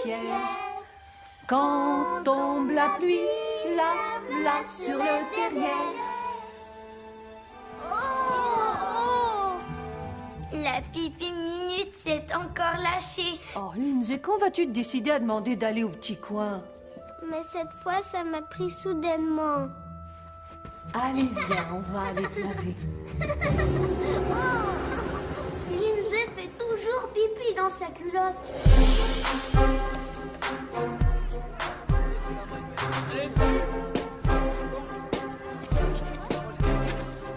ciel. Quand tombe la pluie, la sur le derrière. La pipi minute s'est encore lâchée. Oh, Lindsay, quand vas-tu te décider à demander d'aller au petit coin? Mais cette fois, ça m'a pris soudainement. Allez, viens, on va aller te laver. Lindsay fait toujours pipi dans sa culotte.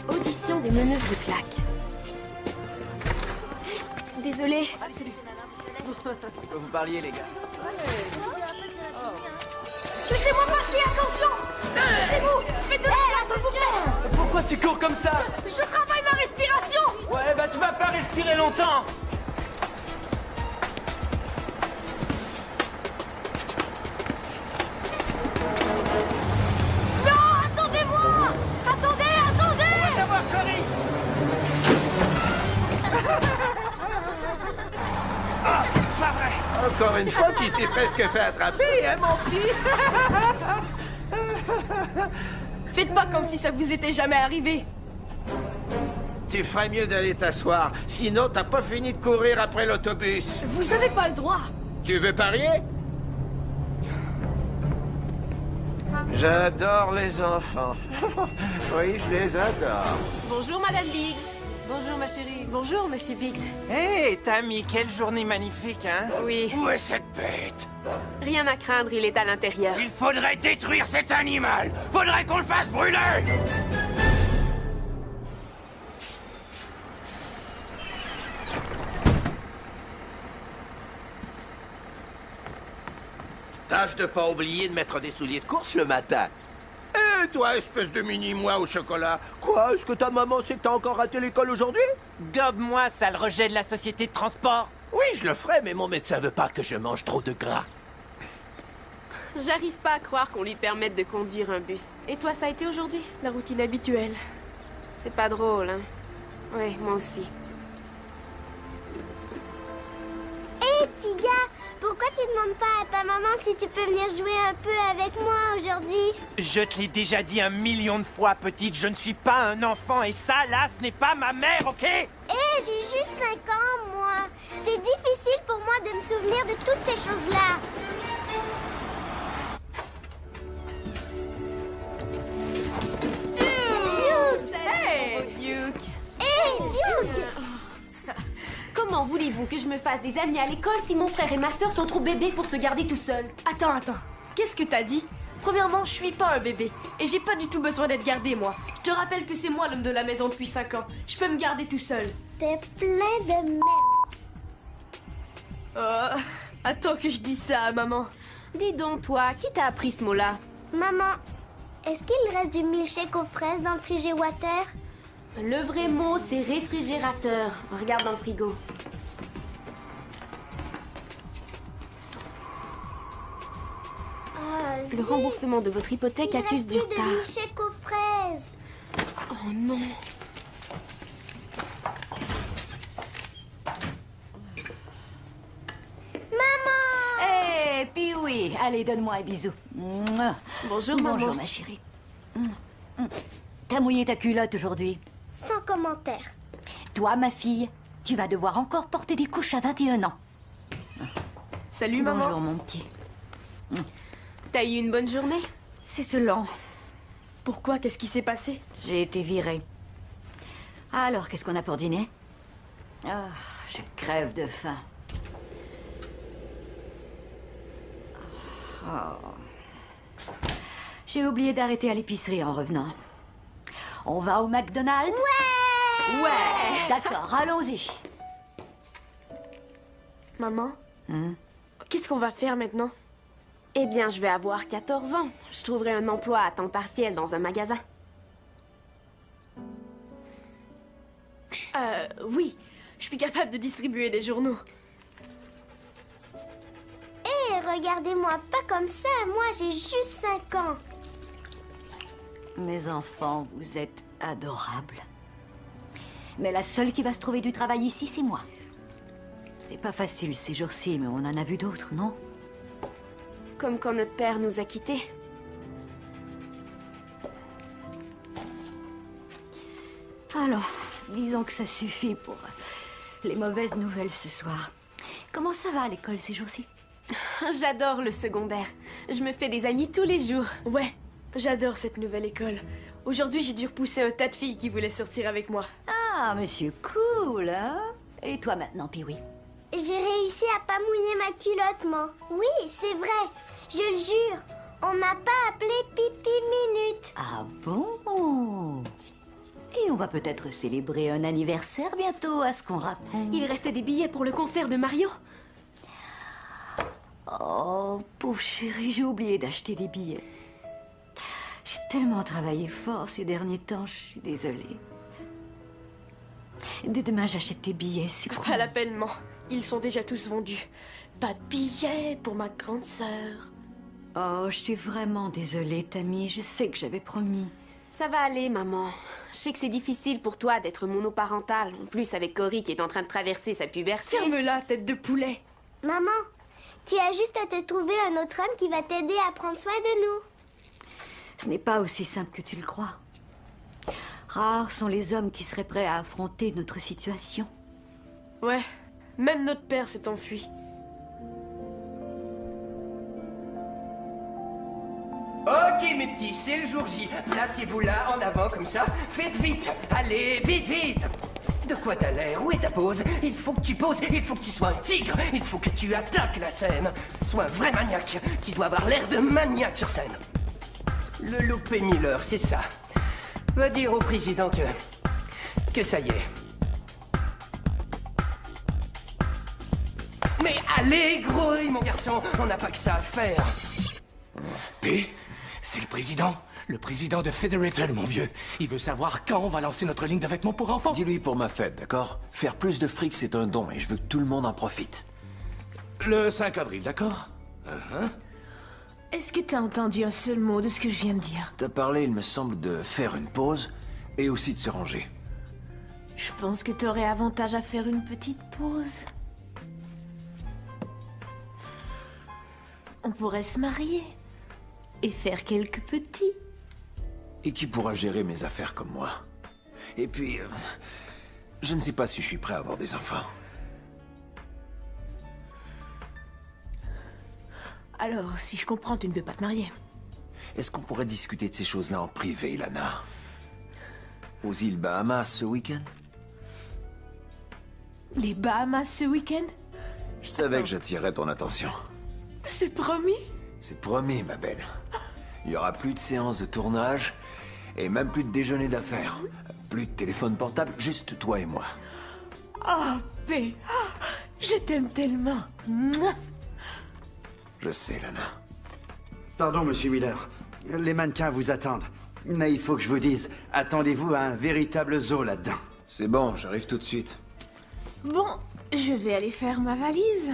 Audition des meneuses de claques. Désolée. Allez, salut. Vous parliez, les gars. Laissez-moi passer, attention. Laissez-vous, faites de attention. Pourquoi tu cours comme ça? Je travaille ma respiration. Ouais, bah tu vas pas respirer longtemps. Non, attendez-moi. Attendez. On va t'avoir, Cory. Ah, c'est pas vrai. Encore une fois, tu t'es presque fait attraper, hein, mon petit? Faites pas comme si ça vous était jamais arrivé. Tu ferais mieux d'aller t'asseoir, sinon t'as pas fini de courir après l'autobus. Vous avez pas le droit. Tu veux parier? J'adore les enfants. Oui, je les adore. Bonjour, Madame Biggs. Bonjour, ma chérie. Bonjour, Monsieur Biggs. Hé, Tammy, quelle journée magnifique, hein? Oui, Où est cette bête? rien à craindre, il est à l'intérieur. Il faudrait détruire cet animal. Faudrait qu'on le fasse brûler. Tâche de pas oublier de mettre des souliers de course le matin. Eh, toi, espèce de mini-moi au chocolat. Quoi? Est-ce que ta maman sait que t'as encore raté l'école aujourd'hui? Gobe-moi, sale rejet de la société de transport! Oui, je le ferai, mais mon médecin veut pas que je mange trop de gras. J'arrive pas à croire qu'on lui permette de conduire un bus. Et toi, ça a été aujourd'hui? La routine habituelle. C'est pas drôle, hein? Oui, moi aussi. Hé, petit gars, pourquoi tu demandes pas à ta maman si tu peux venir jouer un peu avec moi aujourd'hui? Je te l'ai déjà dit 1 million de fois, petite, je ne suis pas un enfant et ça, là, ce n'est pas ma mère, ok? Hé, j'ai juste 5 ans, moi. C'est difficile pour moi de me souvenir de toutes ces choses-là. Hey, Duke! Hé, Duke! Comment voulez-vous que je me fasse des amis à l'école si mon frère et ma sœur sont trop bébés pour se garder tout seuls? Attends. Qu'est-ce que t'as dit? Premièrement, je suis pas un bébé. Et j'ai pas du tout besoin d'être gardé, moi. Je te rappelle que c'est moi l'homme de la maison depuis 5 ans. Je peux me garder tout seul. T'es plein de merde. Oh, attends que je dise ça à maman. Dis donc, toi, qui t'a appris ce mot-là? Maman, est-ce qu'il reste du milkshake aux fraises dans le frigéwater? Le vrai mot, c'est réfrigérateur. Regarde dans le frigo. Ah, Le zut, remboursement de votre hypothèque il accuse reste du plus de retard. milkshake aux fraises. Oh non. Eh, puis oui, allez, donne-moi un bisou. Mouah. Bonjour, Bonjour, maman. ma chérie. T'as mouillé ta culotte aujourd'hui. Sans commentaire. Toi, ma fille, tu vas devoir encore porter des couches à 21 ans. Salut, maman. Bonjour, mon petit. T'as eu une bonne journée? C'est ce lent. Pourquoi? Qu'est-ce qui s'est passé? J'ai été virée. Alors, qu'est-ce qu'on a pour dîner? Ah, je crève de faim. Oh. J'ai oublié d'arrêter à l'épicerie en revenant. On va au McDonald's? Ouais! Ouais! D'accord, allons-y. Maman? Qu'est-ce qu'on va faire maintenant? Eh bien, je vais avoir 14 ans. Je trouverai un emploi à temps partiel dans un magasin. Oui. Je suis capable de distribuer des journaux. Hé, regardez-moi pas comme ça. Moi, j'ai juste 5 ans. Mes enfants, vous êtes adorables. Mais la seule qui va se trouver du travail ici, c'est moi. C'est pas facile ces jours-ci, mais on en a vu d'autres, non? Comme quand notre père nous a quittés. Alors, disons que ça suffit pour les mauvaises nouvelles ce soir. Comment ça va à l'école ces jours-ci? J'adore le secondaire. Je me fais des amis tous les jours. Ouais, j'adore cette nouvelle école. Aujourd'hui, j'ai dû repousser un tas de filles qui voulaient sortir avec moi. Ah, monsieur cool, hein? Et toi maintenant, Pee-wee? J'ai réussi à pas mouiller ma culotte, maman. Oui, c'est vrai. Je le jure. On m'a pas appelé Pipi Minute. Ah bon? Et on va peut-être célébrer un anniversaire bientôt, à ce qu'on raconte. Il restait des billets pour le concert de Mario. Oh, pauvre chérie, j'ai oublié d'acheter des billets. J'ai tellement travaillé fort ces derniers temps, je suis désolée. Dès demain, j'achète tes billets, c'est promis. Pas la peine, maman. Ils sont déjà tous vendus. Pas de billets pour ma grande sœur. Oh, je suis vraiment désolée, Tammy. Je sais que j'avais promis. Ça va aller, maman. Je sais que c'est difficile pour toi d'être monoparentale. En plus, avec Cory qui est en train de traverser sa puberté. Ferme-la, tête de poulet. Maman, tu as juste à te trouver un autre homme qui va t'aider à prendre soin de nous. Ce n'est pas aussi simple que tu le crois. Rares sont les hommes qui seraient prêts à affronter notre situation. Ouais, même notre père s'est enfui. Ok, mes petits, c'est le jour J. Placez-vous là, en avant, comme ça. Faites vite. Allez, vite, vite. De quoi t'as l'air? Où est ta pose? Il faut que tu poses, il faut que tu sois un tigre. Il faut que tu attaques la scène. Sois un vrai maniaque. Tu dois avoir l'air de maniaque sur scène. Le loupé Miller, c'est ça. Va dire au président que ça y est. Mais allez, grouille, mon garçon. On n'a pas que ça à faire. P, c'est le président. Le président de Federated, mon vieux. Il veut savoir quand on va lancer notre ligne de vêtements pour enfants. Dis-lui pour ma fête, d'accord? Faire plus de fric, c'est un don, et je veux que tout le monde en profite. Le 5 avril, d'accord? Est-ce que t'as entendu un seul mot de ce que je viens de dire? T'as parlé, il me semble, de faire une pause, et aussi de se ranger. Je pense que t'aurais avantage à faire une petite pause. On pourrait se marier. Et faire quelques petits. Et qui pourra gérer mes affaires comme moi? Et puis, je ne sais pas si je suis prêt à avoir des enfants. Alors, si je comprends, tu ne veux pas te marier. Est-ce qu'on pourrait discuter de ces choses-là en privé, Lana? Aux îles Bahamas ce week-end? Les Bahamas ce week-end? Je savais que j'attirerais ton attention. C'est promis? C'est promis, ma belle. Il y aura plus de séances de tournage et même plus de déjeuner d'affaires. Plus de téléphone portable, juste toi et moi. Oh, P. Je t'aime tellement. Mouah. Je sais, Lana. Pardon, monsieur Miller. Les mannequins vous attendent. Mais il faut que je vous dise, attendez-vous à un véritable zoo là-dedans. C'est bon, j'arrive tout de suite. Bon, je vais aller faire ma valise.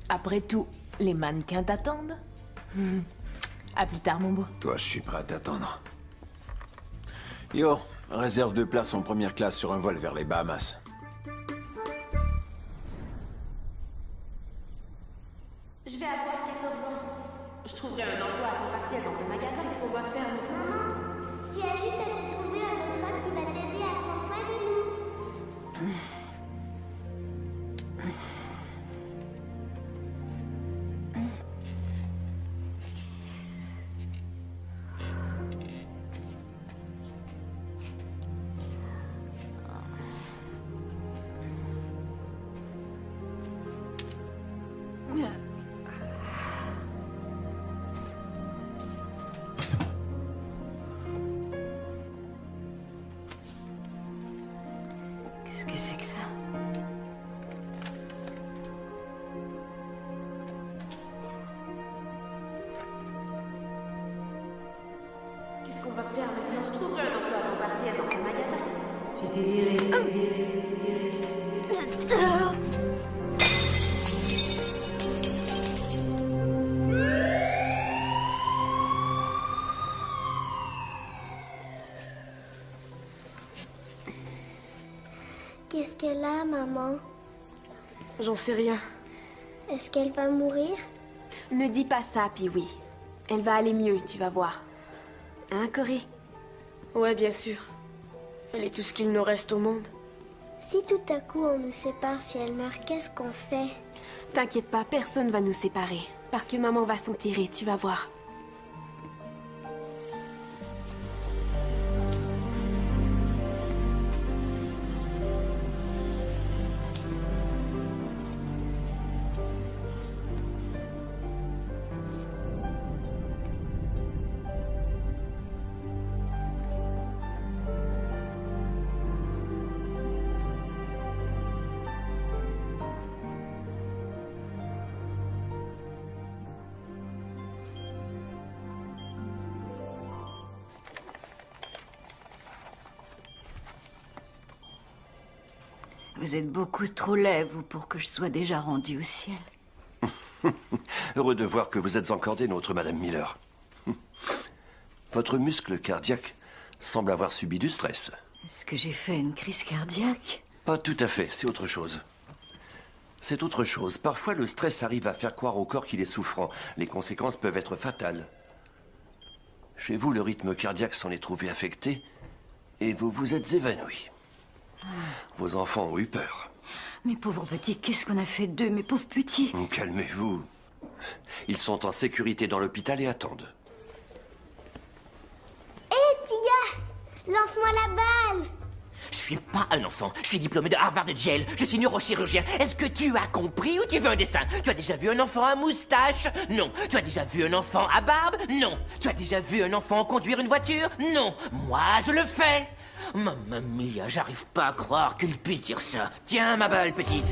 Après tout, les mannequins t'attendent. À plus tard, mon beau. Toi, je suis prêt à t'attendre. Yo, réserve 2 places en première classe sur un vol vers les Bahamas. Je vais avoir 14 ans. Je trouverai un emploi à temps partiel dans un magasin. Qu'est-ce qu'on va faire maintenant? Maman, tu as juste à te trouver un autre homme qui va t'aider à prendre soin de nous. Qu'est-ce que c'est que ça? Qu'est-ce qu'on va faire maintenant? Je trouverai un emploi à temps partiel dans un magasin. J'étais virée. Qu'est-ce qu'elle a, maman? J'en sais rien. Est-ce qu'elle va mourir? Ne dis pas ça, Pee-wee. Elle va aller mieux, tu vas voir. Hein, Cory? Ouais, bien sûr. Elle est tout ce qu'il nous reste au monde. Si tout à coup on nous sépare, si elle meurt, qu'est-ce qu'on fait? T'inquiète pas, personne va nous séparer. Parce que maman va s'en tirer, tu vas voir. Vous êtes beaucoup trop laid, vous, pour que je sois déjà rendue au ciel. Heureux de voir que vous êtes encore des nôtres, Madame Miller. Votre muscle cardiaque semble avoir subi du stress. Est-ce que j'ai fait une crise cardiaque? Pas tout à fait, c'est autre chose. C'est autre chose. Parfois, le stress arrive à faire croire au corps qu'il est souffrant. Les conséquences peuvent être fatales. Chez vous, le rythme cardiaque s'en est trouvé affecté et vous vous êtes évanoui. Vos enfants ont eu peur. Mes pauvres petits, qu'est-ce qu'on a fait d'eux, mes pauvres petits? Calmez-vous. Ils sont en sécurité dans l'hôpital et attendent. Hé, petit gars, lance-moi la balle. Je suis pas un enfant, je suis diplômé de Harvard Yale, je suis neurochirurgien. Est-ce que tu as compris ou tu veux un dessin? Tu as déjà vu un enfant à moustache? Non. Tu as déjà vu un enfant à barbe? Non. Tu as déjà vu un enfant conduire une voiture? Non. Moi, je le fais. Mamma mia, j'arrive pas à croire qu'il puisse dire ça. Tiens, ma balle, petite.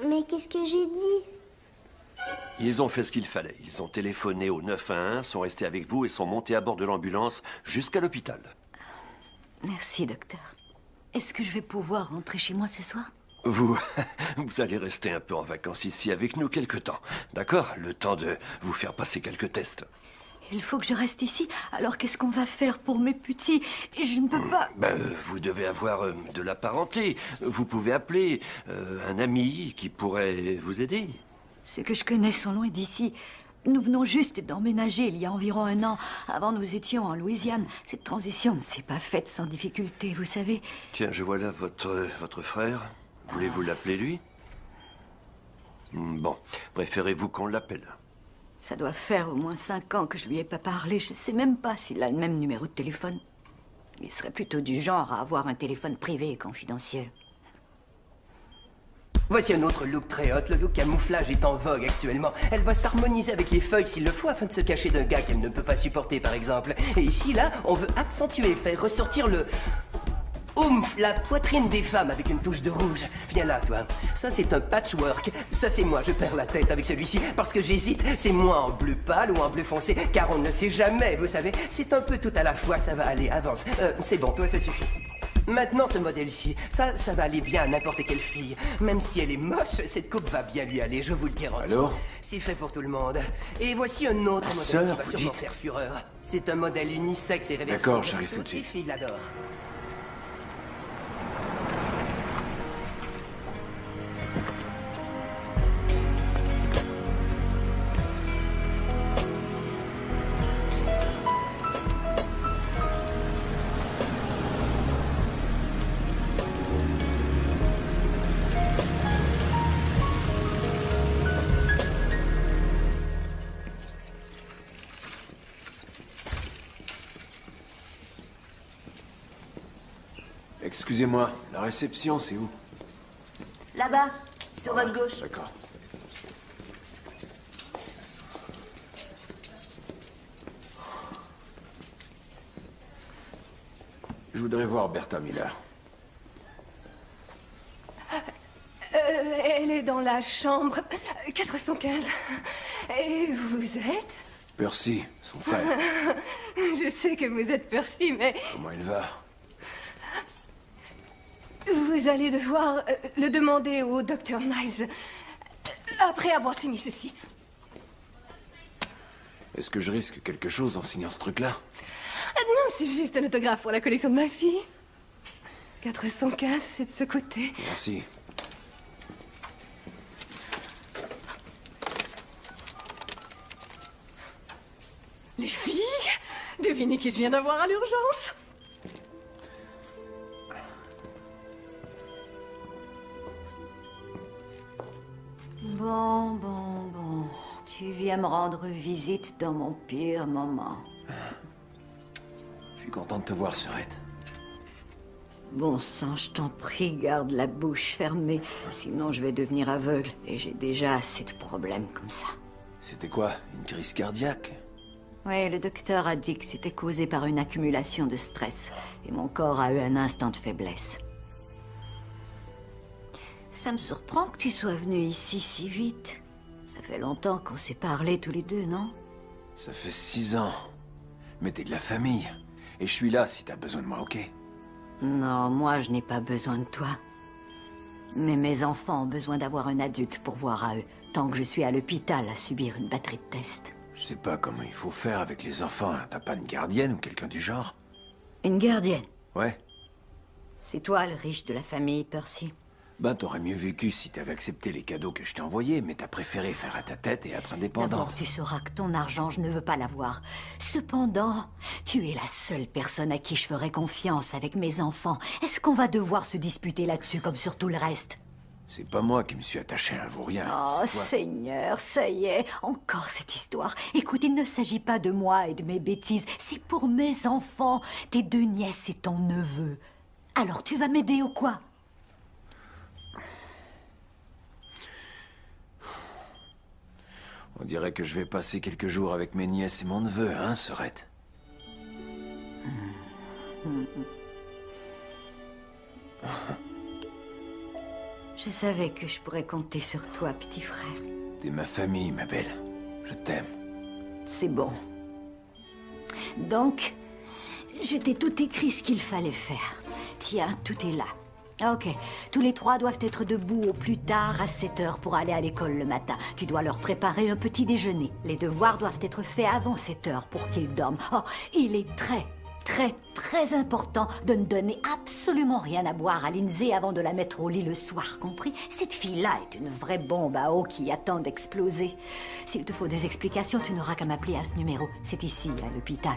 Mais qu'est-ce que j'ai dit? Ils ont fait ce qu'il fallait. Ils ont téléphoné au 911, sont restés avec vous et sont montés à bord de l'ambulance jusqu'à l'hôpital. Merci, docteur. Est-ce que je vais pouvoir rentrer chez moi ce soir? Vous allez rester un peu en vacances ici avec nous quelque temps. D'accord? Le temps de vous faire passer quelques tests. Il faut que je reste ici. Alors qu'est-ce qu'on va faire pour mes petits? Je ne peux pas... Vous devez avoir de la parenté. Vous pouvez appeler un ami qui pourrait vous aider. Ceux que je connais sont loin d'ici. Nous venons juste d'emménager il y a environ 1 an. Avant, nous étions en Louisiane. Cette transition ne s'est pas faite sans difficulté, vous savez. Tiens, je vois là votre frère. Voulez-vous l'appeler, lui? Bon, préférez-vous qu'on l'appelle? Ça doit faire au moins 5 ans que je lui ai pas parlé. Je sais même pas s'il a le même numéro de téléphone. Il serait plutôt du genre à avoir un téléphone privé et confidentiel. Voici un autre look très hot. Le look camouflage est en vogue actuellement. Elle va s'harmoniser avec les feuilles s'il le faut afin de se cacher d'un gars qu'elle ne peut pas supporter, par exemple. Et ici, là, on veut accentuer, faire ressortir le... oomph, la poitrine des femmes avec une touche de rouge. Viens là, toi. Ça, c'est un patchwork. Ça, c'est moi. Je perds la tête avec celui-ci parce que j'hésite. C'est moi en bleu pâle ou en bleu foncé, car on ne sait jamais, vous savez. C'est un peu tout à la fois. Ça va aller, avance. C'est bon, toi, ça suffit. Maintenant, ce modèle-ci, ça va aller bien à n'importe quelle fille. Même si elle est moche, cette coupe va bien lui aller, je vous le garantis. Alors? C'est fait pour tout le monde. Et voici un autre modèle sœur, qui va vous sûrement dites? faire fureur. C'est un modèle unisexe et réversible. D'accord, j'arrive tout de Toutes les suite. filles l'adorent. Excusez-moi, la réception, c'est où? Là-bas, sur votre gauche. D'accord. Je voudrais voir Bertha Miller. Elle est dans la chambre 415. Et vous êtes? Percy, son frère. Je sais que vous êtes Percy, mais Comment il va? vous allez devoir le demander au docteur Nice après avoir signé ceci. Est-ce que je risque quelque chose en signant ce truc-là? Non, c'est juste un autographe pour la collection de ma fille. 415, c'est de ce côté. Merci. devinez qui je viens d'avoir à l'urgence? Bon. Tu viens me rendre visite dans mon pire moment. Je suis content de te voir, Sœurette. Bon sang, je t'en prie, garde la bouche fermée. Sinon, je vais devenir aveugle. Et j'ai déjà assez de problèmes comme ça. C'était quoi? Une crise cardiaque? Oui, le docteur a dit que c'était causé par une accumulation de stress. Et mon corps a eu un instant de faiblesse. Ça me surprend que tu sois venu ici si vite. Ça fait longtemps qu'on s'est parlé tous les deux, non? Ça fait 6 ans. Mais t'es de la famille. Et je suis là si t'as besoin de moi, ok? Non, moi je n'ai pas besoin de toi. Mais mes enfants ont besoin d'avoir un adulte pour voir à eux, tant que je suis à l'hôpital à subir une batterie de tests. Je sais pas comment il faut faire avec les enfants. T'as pas une gardienne ou quelqu'un du genre? Une gardienne? Ouais. C'est toi le riche de la famille, Percy. Ben, t'aurais mieux vécu si t'avais accepté les cadeaux que je t'ai envoyés, mais t'as préféré faire à ta tête et être indépendante. D'abord, tu sauras que ton argent, je ne veux pas l'avoir. Cependant, tu es la seule personne à qui je ferai confiance avec mes enfants. Est-ce qu'on va devoir se disputer là-dessus comme sur tout le reste? C'est pas moi qui me suis attaché à un vaurien. Oh, Seigneur, ça y est, encore cette histoire. Écoute, il ne s'agit pas de moi et de mes bêtises, c'est pour mes enfants, tes 2 nièces et ton neveu. Alors tu vas m'aider ou quoi? On dirait que je vais passer quelques jours avec mes nièces et mon neveu, hein, Sœurette? Je savais que je pourrais compter sur toi, petit frère. T'es ma famille, ma belle. Je t'aime. C'est bon. Donc, je t'ai tout écrit ce qu'il fallait faire. Tiens, tout est là. Ok, tous les 3 doivent être debout au plus tard à 7 heures pour aller à l'école le matin. Tu dois leur préparer un petit déjeuner. Les devoirs doivent être faits avant 7 heures pour qu'ils dorment. Oh, il est très important de ne donner absolument rien à boire à Lindsay avant de la mettre au lit le soir, compris? Cette fille-là est une vraie bombe à eau qui attend d'exploser. S'il te faut des explications, tu n'auras qu'à m'appeler à ce numéro. C'est ici, à l'hôpital.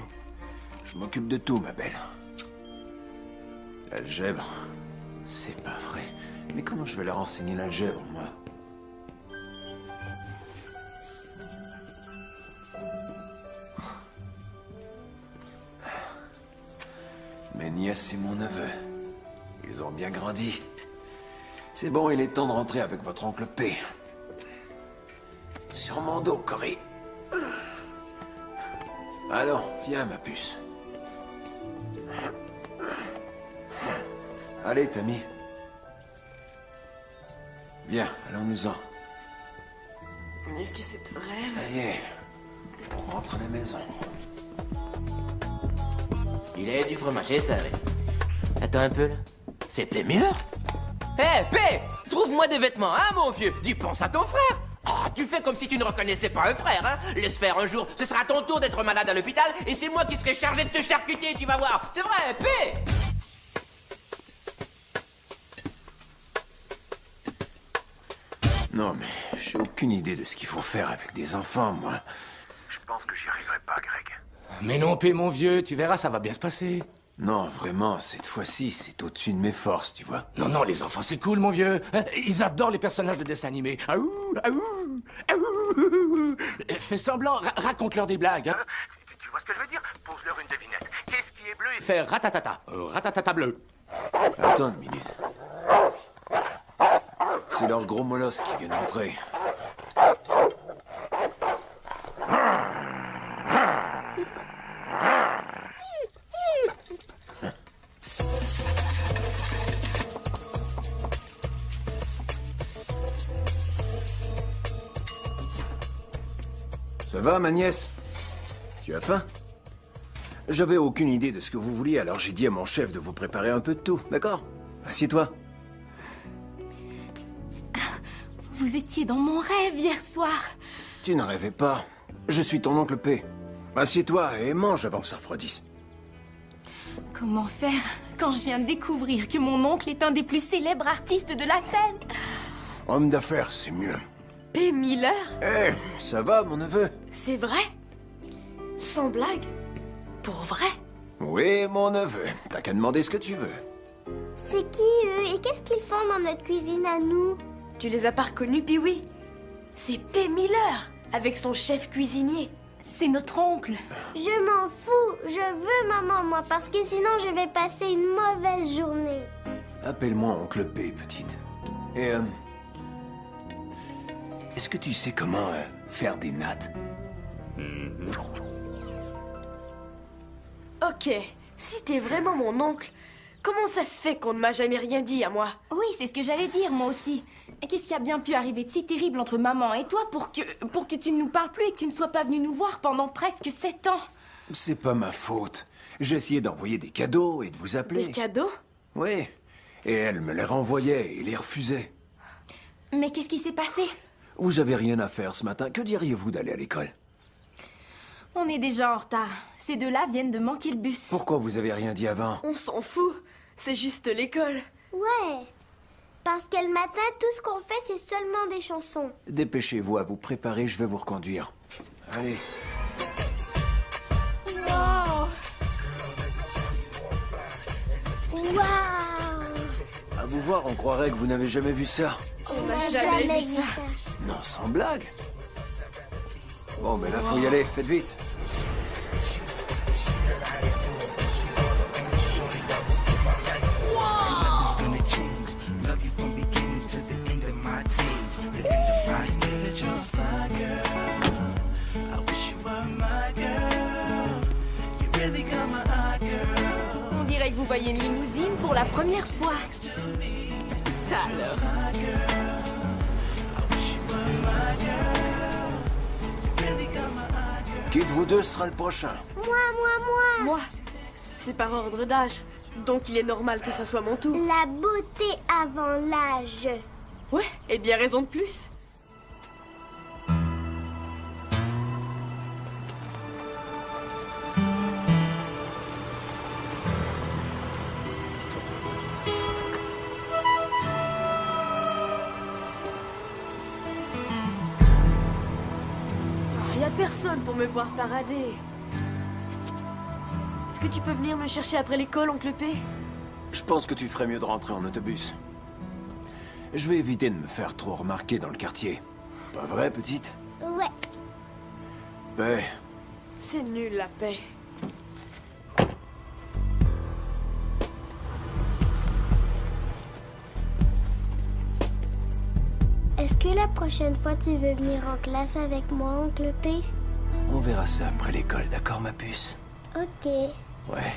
Je m'occupe de tout, ma belle. L'algèbre... C'est pas vrai. Mais comment je vais leur enseigner l'algèbre, moi? Mes nièces et mon neveu. Ils ont bien grandi. C'est bon, il est temps de rentrer avec votre oncle P. Sur mon dos, Cory. Allons, viens, ma puce. Allez, Tammy. Viens, allons-nous-en. Est-ce que c'est un rêve? Ça y est, on rentre à la maison. Il est du fromager, ça. Attends un peu, là. C'est P. Miller? Hé, P! Trouve-moi des vêtements, hein, mon vieux? Dis, pense à ton frère! Ah, tu fais comme si tu ne reconnaissais pas un frère, hein? Laisse faire un jour, ce sera ton tour d'être malade à l'hôpital, et c'est moi qui serai chargé de te charcuter, tu vas voir! C'est vrai, P! Non, mais j'ai aucune idée de ce qu'il faut faire avec des enfants, moi. Je pense que j'y arriverai pas, Greg. Mais non, P, mon vieux, tu verras, ça va bien se passer. Non, vraiment, cette fois-ci, c'est au-dessus de mes forces, tu vois. Non, les enfants, c'est cool, mon vieux. Ils adorent les personnages de dessins animés. Aouh, aouh, aouh. Fais semblant, raconte-leur des blagues. Hein. Tu vois ce que je veux dire? Pose-leur une devinette. Qu'est-ce qui est bleu et... Fais ratatata, ratatata bleu. Attends une minute. C'est leur gros molosse qui vient d'entrer. Ça va, ma nièce? Tu as faim? J'avais aucune idée de ce que vous vouliez, alors j'ai dit à mon chef de vous préparer un peu de tout, d'accord? Assieds-toi. Vous étiez dans mon rêve hier soir. Tu ne rêvais pas. Je suis ton oncle P. Assieds-toi et mange avant que ça refroidisse. Comment faire quand je viens de découvrir que mon oncle est un des plus célèbres artistes de la scène? Homme d'affaires, c'est mieux. P. Miller? Eh, ça va, mon neveu? C'est vrai? Sans blague? Pour vrai? Oui, mon neveu. T'as qu'à demander ce que tu veux. C'est qui eux et qu'est-ce qu'ils font dans notre cuisine à nous? Tu les as pas reconnus, Pee-wee? C'est P. Miller, avec son chef cuisinier. C'est notre oncle. Je m'en fous. Je veux maman, moi, parce que sinon je vais passer une mauvaise journée. Appelle-moi Oncle P, petite. Et, est-ce que tu sais comment faire des nattes? Ok, si t'es vraiment mon oncle, comment ça se fait qu'on ne m'a jamais rien dit à moi? Oui, c'est ce que j'allais dire, moi aussi. Et qu'est-ce qui a bien pu arriver de si terrible entre maman et toi pour que tu ne nous parles plus et que tu ne sois pas venu nous voir pendant presque 7 ans? C'est pas ma faute. J'ai essayé d'envoyer des cadeaux et de vous appeler. Des cadeaux? Oui. Et elle me les renvoyait et les refusait. Mais qu'est-ce qui s'est passé? Vous avez rien à faire ce matin. Que diriez-vous d'aller à l'école? On est déjà en retard. Ces deux-là viennent de manquer le bus. Pourquoi vous avez rien dit avant? On s'en fout. C'est juste l'école. Ouais. Parce que le matin, tout ce qu'on fait, c'est seulement des chansons. Dépêchez-vous à vous préparer, je vais vous reconduire. Allez. Wow. Waouh! À vous voir, on croirait que vous n'avez jamais vu ça. On n'a jamais vu ça. Non, sans blague. Bon, ben là, faut y aller. Faites vite. On dirait que vous voyez une limousine pour la première fois. Ça alors. Qui de vous deux sera le prochain? Moi. Moi? C'est par ordre d'âge. Donc il est normal que ça soit mon tour. La beauté avant l'âge. Ouais, et bien raison de plus. Y a personne pour me voir parader. Est-ce que tu peux venir me chercher après l'école, oncle P? Je pense que tu ferais mieux de rentrer en autobus. Je vais éviter de me faire trop remarquer dans le quartier. Pas vrai, petite? Ouais. Ben, C'est nul, la paix. Est-ce que la prochaine fois tu veux venir en classe avec moi, oncle P? on verra ça après l'école, d'accord, ma puce? Ok. Ouais.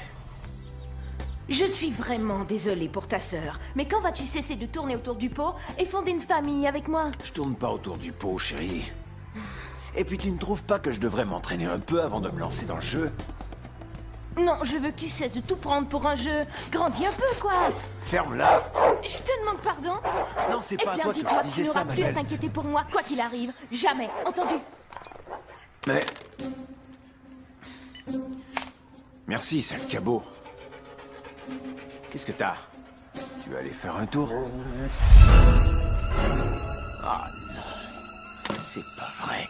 Je suis vraiment désolée pour ta sœur, mais quand vas-tu cesser de tourner autour du pot et fonder une famille avec moi? Je tourne pas autour du pot, chérie. Et puis tu ne trouves pas que je devrais m'entraîner un peu avant de me lancer dans le jeu? Non, je veux que tu cesses de tout prendre pour un jeu. Grandis un peu, quoi. Ferme-la! Je te demande pardon. Non, c'est pas à Eh bien, toi que dis-toi je que tu disais ça, n'auras plus à Mabel. t'inquiéter pour moi, quoi qu'il arrive. Jamais, entendu? Mais... Merci, sale cabot. Qu'est-ce que t'as? Tu veux aller faire un tour? Ah non, c'est pas vrai.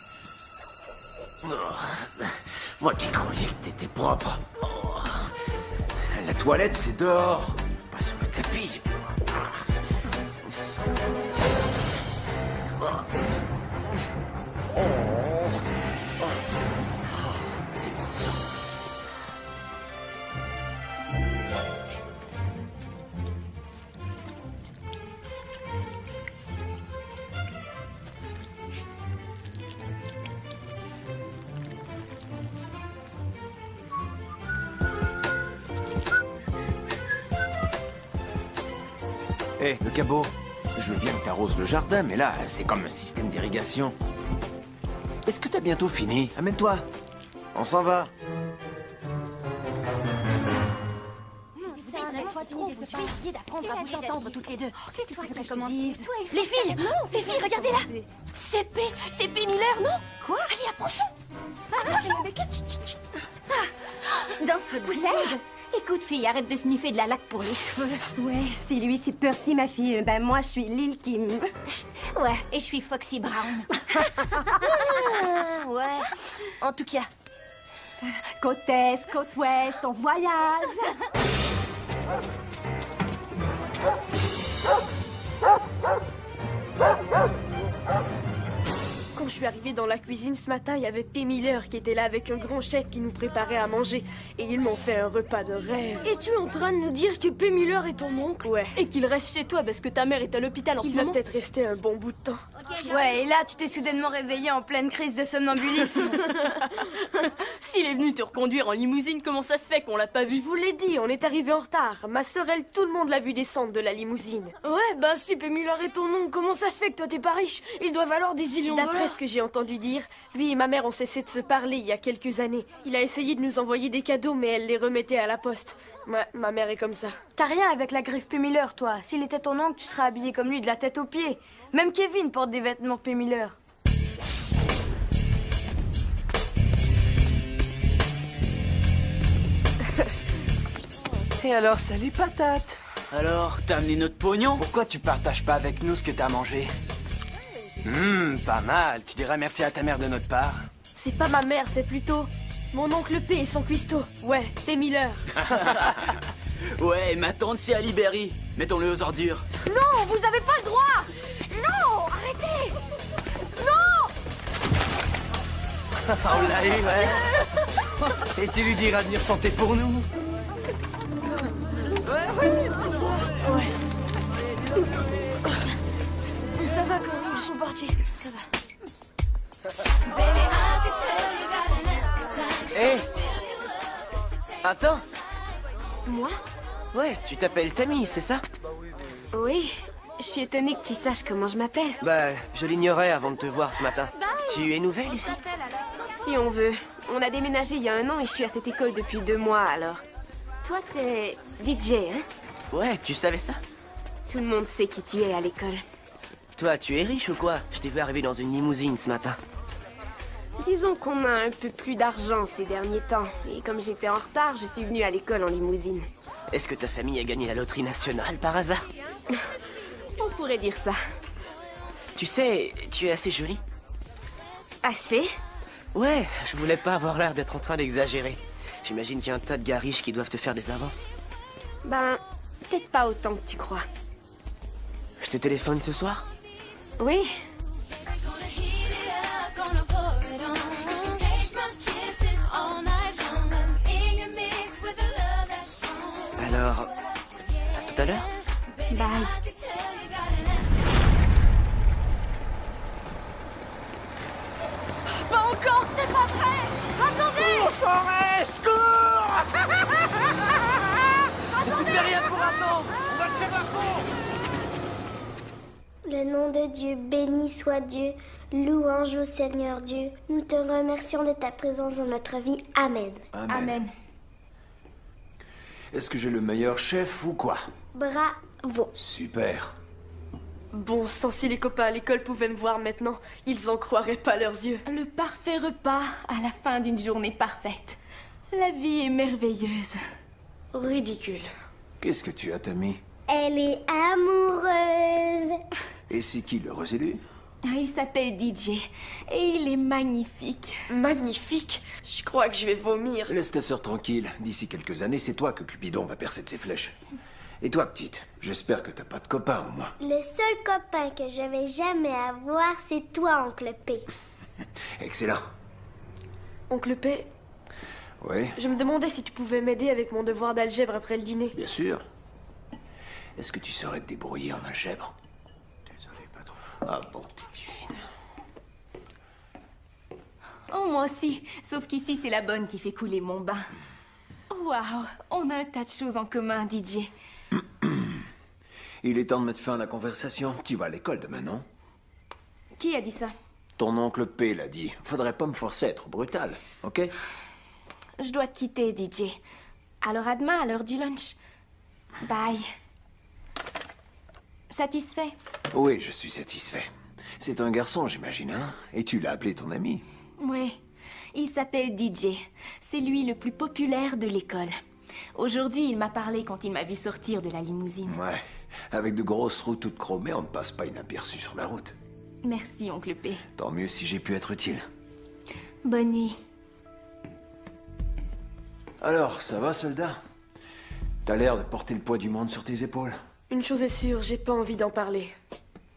Oh, moi qui croyais que t'étais propre. Oh, la toilette, c'est dehors, pas sous le tapis. Hé, le cabot, je veux bien que t'arroses le jardin, mais là, c'est comme un système d'irrigation. Est-ce que t'as bientôt fini? Amène-toi. On s'en va. Je vais essayer d'apprendre à vous entendre toutes les deux. Qu'est-ce que tu veux que je te dise? Les filles, regardez-là. C'est P. Miller, non? Quoi? Allez, approchons. Dans ce poussette. Écoute, fille, arrête de sniffer de la laque pour les cheveux. Ouais, si lui c'est Percy, ma fille, ben moi je suis Lil Kim. Ouais, et je suis Foxy Brown. Ouais, en tout cas, Côte Est, côte Ouest, on voyage. Quand je suis arrivée dans la cuisine ce matin, il y avait P. Miller qui était là avec un grand chef qui nous préparait à manger. Et ils m'ont fait un repas de rêve. Et tu es en train de nous dire que P. Miller est ton oncle? Ouais. Et qu'il reste chez toi parce que ta mère est à l'hôpital en ce Il va moment? peut-être rester un bon bout de temps. Ouais, et là, tu t'es soudainement réveillée en pleine crise de somnambulisme. S'il est venu te reconduire en limousine, comment ça se fait qu'on l'a pas vu? Je vous l'ai dit, on est arrivé en retard. Ma sœur, elle, tout le monde l'a vu descendre de la limousine. Ouais, bah si P. Miller est ton oncle, comment ça se fait que toi t'es pas riche? Il doit valoir des millions de D'après dollars. ce que j'ai entendu dire, lui et ma mère ont cessé de se parler il y a quelques années. Il a essayé de nous envoyer des cadeaux, mais elle les remettait à la poste. Ma mère est comme ça. T'as rien avec la griffe P. Miller, toi. S'il était ton oncle, tu serais habillé comme lui de la tête aux pieds. Même Kevin porte des vêtements P. Miller. Et alors, salut patate. Alors, t'as amené notre pognon? Pourquoi tu partages pas avec nous ce que t'as mangé? Pas mal. Tu dirais merci à ta mère de notre part. C'est pas ma mère, c'est plutôt mon oncle P et son cuistot. Ouais, P. Miller. Ouais, ma tante c'est Ali Berry. Mettons-le aux ordures. Non, vous avez pas le droit! Non, arrêtez! Non! On l'a eu, ouais. Et tu lui diras de venir chanter pour nous? Ouais. Ça va, Cory, ils sont partis. Ça va. Hé! Attends! Moi? Ouais, tu t'appelles Tammy, c'est ça? Oui. Je suis étonnée que tu saches comment je m'appelle. Bah, je l'ignorais avant de te voir ce matin. Tu es nouvelle ici? Si on veut. On a déménagé il y a 1 an et je suis à cette école depuis 2 mois, alors. Toi, t'es DJ, hein? Ouais, tu savais ça? Tout le monde sait qui tu es à l'école. Toi, tu es riche ou quoi? Je t'ai vu arriver dans une limousine ce matin. Disons qu'on a un peu plus d'argent ces derniers temps. Et comme j'étais en retard, je suis venue à l'école en limousine. Est-ce que ta famille a gagné la loterie nationale par hasard? On pourrait dire ça. Tu sais, tu es assez jolie. Assez? Ouais, je voulais pas avoir l'air d'être en train d'exagérer. J'imagine qu'il y a un tas de gars riches qui doivent te faire des avances. Ben, peut-être pas autant que tu crois. Je te téléphone ce soir? Oui. Alors, à tout à l'heure? Bye. Pas encore, c'est pas vrai! Attendez! Cours, Forrest, cours! Attendez! Tu fais rien pour attendre! On va te faire un pont! Le nom de Dieu, béni soit Dieu. Louange au Seigneur Dieu. Nous te remercions de ta présence dans notre vie. Amen. Amen. Est-ce que j'ai le meilleur chef ou quoi? Bravo. Super. Bon sang, si les copains à l'école pouvaient me voir maintenant, ils en croiraient pas leurs yeux. Le parfait repas à la fin d'une journée parfaite. La vie est merveilleuse. Ridicule. Qu'est-ce que tu as, Tammy? Elle est amoureuse. Et c'est qui l'heureux élu? Il s'appelle DJ et il est magnifique. Magnifique? Je crois que je vais vomir. Laisse ta sœur tranquille. D'ici quelques années, c'est toi que Cupidon va percer de ses flèches. Et toi, petite, j'espère que t'as pas de copain au moins. Le seul copain que je vais jamais avoir, c'est toi, oncle P. Excellent. Oncle P, Oui, je me demandais si tu pouvais m'aider avec mon devoir d'algèbre après le dîner. bien sûr. Est-ce que tu saurais te débrouiller en algèbre? Désolé, patron. Ah bon, t'es divine. Oh, moi aussi. Sauf qu'ici, c'est la bonne qui fait couler mon bain. Waouh, on a un tas de choses en commun, DJ. Il est temps de mettre fin à la conversation. Tu vas à l'école demain, non? Qui a dit ça? Ton oncle P l'a dit. Faudrait pas me forcer à être brutal, ok? Je dois te quitter, DJ. Alors à demain, à l'heure du lunch. Bye. Satisfait? Oui, je suis satisfait. C'est un garçon, j'imagine, hein? Et tu l'as appelé ton ami? Oui. Il s'appelle DJ. C'est lui le plus populaire de l'école. Aujourd'hui, il m'a parlé quand il m'a vu sortir de la limousine. Ouais. Avec de grosses roues toutes chromées, on ne passe pas inaperçu sur la route. Merci, oncle P. Tant mieux si j'ai pu être utile. Bonne nuit. Alors, ça va, soldat? T'as l'air de porter le poids du monde sur tes épaules. Une chose est sûre, j'ai pas envie d'en parler.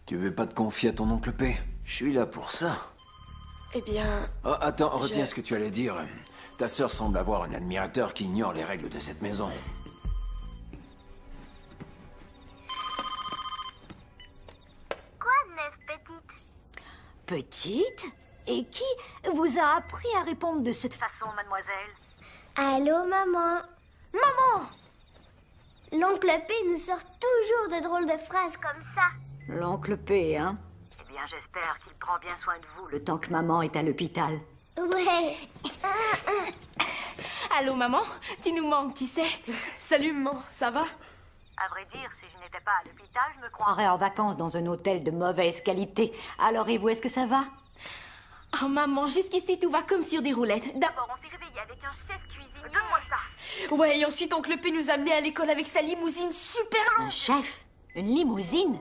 Tu veux pas te confier à ton oncle P? Je suis là pour ça. Eh bien... Oh, attends, retiens ce que tu allais dire. Ta sœur semble avoir un admirateur qui ignore les règles de cette maison. Quoi de neuf, petite? Petite? Et qui vous a appris à répondre de cette façon, mademoiselle? Allô, maman? Maman! L'oncle P nous sort toujours de drôles de phrases comme ça. L'oncle P, hein? Eh bien, j'espère qu'il prend bien soin de vous le temps que maman est à l'hôpital. Ouais. Allô, maman? Tu nous manques, tu sais. Salut, maman, ça va? À vrai dire, si je n'étais pas à l'hôpital, je me croirais en vacances dans un hôtel de mauvaise qualité. Alors, et vous, est-ce que ça va? Oh, maman, jusqu'ici, tout va comme sur des roulettes. D'abord, on s'est réveillé avec un chef cuisinier. Donne-moi ça. Ouais, et ensuite, oncle P nous a amenés à l'école avec sa limousine super longue. Un chef? Une limousine?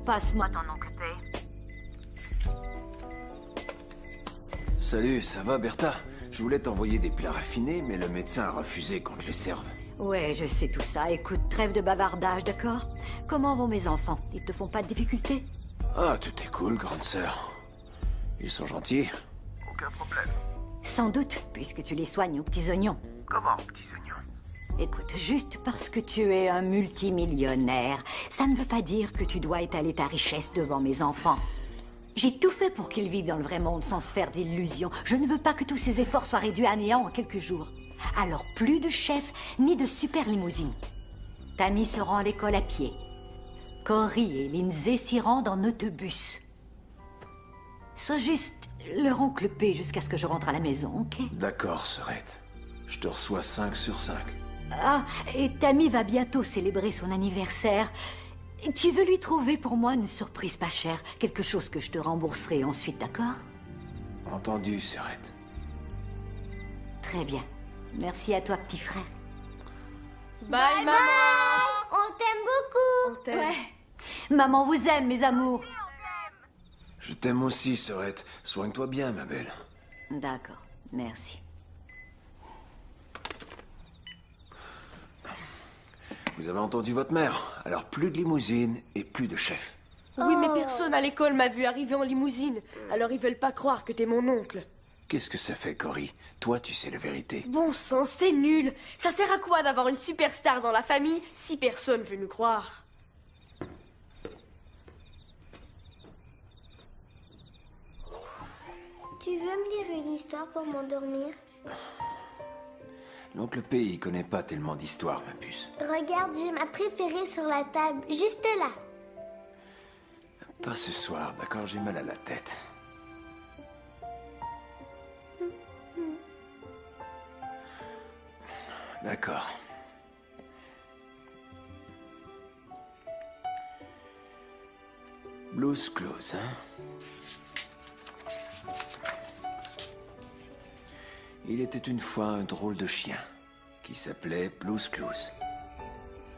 Passe-moi ton oncle P. Salut, ça va, Bertha? Je voulais t'envoyer des plats raffinés, mais le médecin a refusé qu'on te les serve. Ouais, je sais tout ça. Écoute, trêve de bavardage, d'accord? Comment vont mes enfants? Ils te font pas de difficultés? Ah, tout est cool, grande sœur. Ils sont gentils. Aucun problème. Sans doute, puisque tu les soignes aux petits oignons. Comment, petits oignons? Écoute, juste parce que tu es un multimillionnaire, ça ne veut pas dire que tu dois étaler ta richesse devant mes enfants. J'ai tout fait pour qu'ils vivent dans le vrai monde sans se faire d'illusions. Je ne veux pas que tous ces efforts soient réduits à néant en quelques jours. Alors plus de chef, ni de super limousine. Tammy se rend à l'école à pied. Cory et Lindsay s'y rendent en autobus. Sois juste leur oncle P jusqu'à ce que je rentre à la maison, ok? D'accord, sœurette. Je te reçois 5 sur 5. Ah, et Tammy va bientôt célébrer son anniversaire. Tu veux lui trouver pour moi une surprise pas chère, quelque chose que je te rembourserai ensuite, d'accord? Entendu, sœurette. Très bien. Merci à toi, petit frère. Bye, maman! On t'aime beaucoup. On t'aime. Ouais. Maman vous aime, mes amours. Je t'aime aussi, sœurette. Soigne-toi bien, ma belle. D'accord, merci. Vous avez entendu votre mère. Alors plus de limousine et plus de chef. Oui, mais personne à l'école m'a vu arriver en limousine. Alors ils veulent pas croire que t'es mon oncle. Qu'est-ce que ça fait, Cory? Toi, tu sais la vérité. Bon sang, c'est nul. Ça sert à quoi d'avoir une superstar dans la famille si personne veut nous croire? Tu veux me lire une histoire pour m'endormir? L'oncle P, il connaît pas tellement d'histoires, ma puce. Regarde, j'ai ma préférée sur la table, juste là. Pas ce soir, d'accord? J'ai mal à la tête. D'accord. Blues Clues, hein? Il était une fois un drôle de chien qui s'appelait Blues Clues.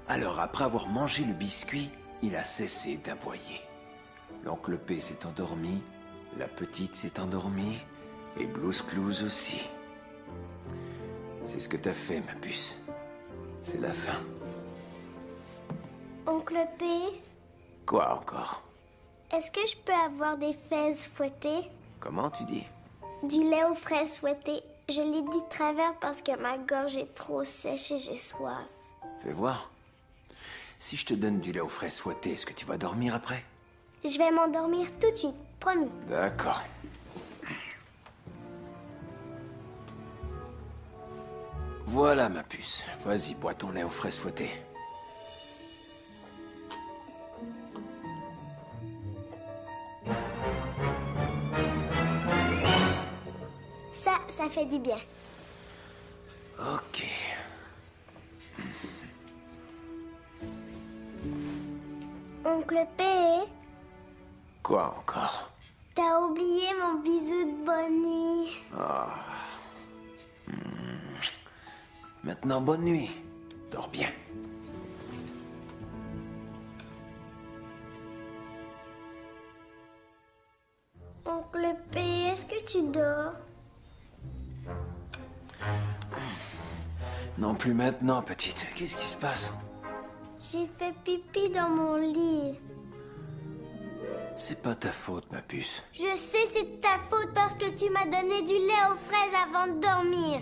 Alors, après avoir mangé le biscuit, il a cessé d'aboyer. L'oncle P s'est endormi, la petite s'est endormie, et Blues Clues aussi. C'est ce que t'as fait, ma puce. C'est la fin. Oncle P, Quoi encore? est-ce que je peux avoir des fraises fouettées? Comment tu dis? Du lait aux fraises fouettées. Je l'ai dit de travers parce que ma gorge est trop sèche et j'ai soif. Fais voir. Si je te donne du lait aux fraises fouettées, est-ce que tu vas dormir après? Je vais m'endormir tout de suite, promis. D'accord. Voilà, ma puce. Vas-y, bois ton lait aux fraises fouettées. Ça fait du bien. Ok. Oncle P, Quoi encore? t'as oublié mon bisou de bonne nuit. Ah. Maintenant, bonne nuit. Dors bien. Oncle P, est-ce que tu dors? Non plus maintenant, petite. Qu'est-ce qui se passe? J'ai fait pipi dans mon lit. C'est pas ta faute, ma puce. Je sais, c'est de ta faute parce que tu m'as donné du lait aux fraises avant de dormir.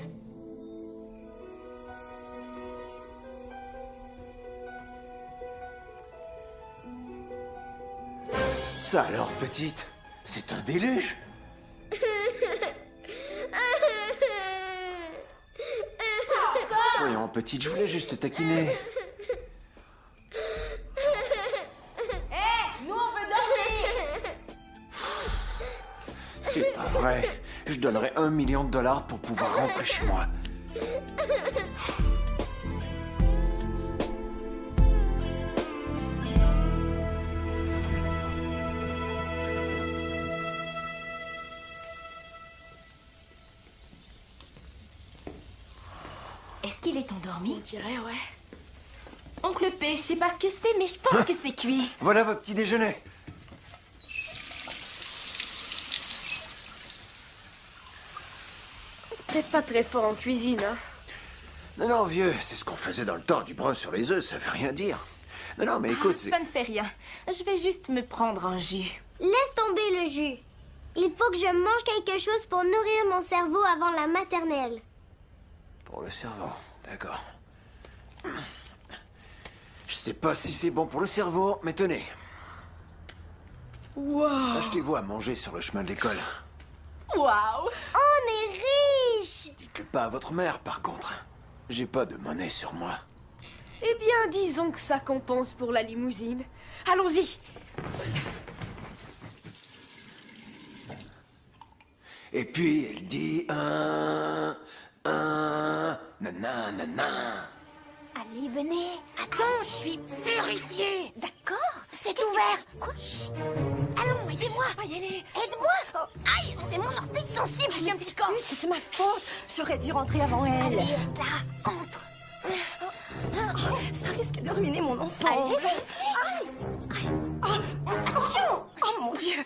Ça alors, petite, c'est un déluge. Voyons, petite, je voulais juste te taquiner. Hé, nous on veut dormir. C'est pas vrai. Je donnerais $1 million pour pouvoir rentrer chez moi. Est-ce qu'il est endormi? On dirait, ouais. Oncle P, je sais pas ce que c'est, mais je pense que c'est cuit. Voilà votre petit déjeuner. T'es pas très fort en cuisine, hein? Non, non, vieux, c'est ce qu'on faisait dans le temps. Du brun sur les œufs, ça veut rien dire. Non, non, mais écoute, c'est... Ça ne fait rien. Je vais juste me prendre un jus. Laisse tomber le jus. Il faut que je mange quelque chose pour nourrir mon cerveau avant la maternelle. Pour le cerveau, d'accord. Je sais pas si c'est bon pour le cerveau, mais tenez. Wow. Achetez-vous à manger sur le chemin de l'école. Waouh! On est riche! Dites-le pas à votre mère, par contre. J'ai pas de monnaie sur moi. Eh bien, disons que ça compense pour la limousine. Allons-y. Et puis, elle dit nanana. Allez, venez. Attends, je suis purifiée. D'accord, c'est ouvert. Quoi? Chut. Allons, aidez-moi. Aide-moi. Aïe, c'est mon orteil sensible, j'ai un petit corps. C'est ma faute. J'aurais dû rentrer avant elle. Allez, là, entre. Ça risque de ruiner mon ensemble. Allez. Oh, attention. Oh mon Dieu.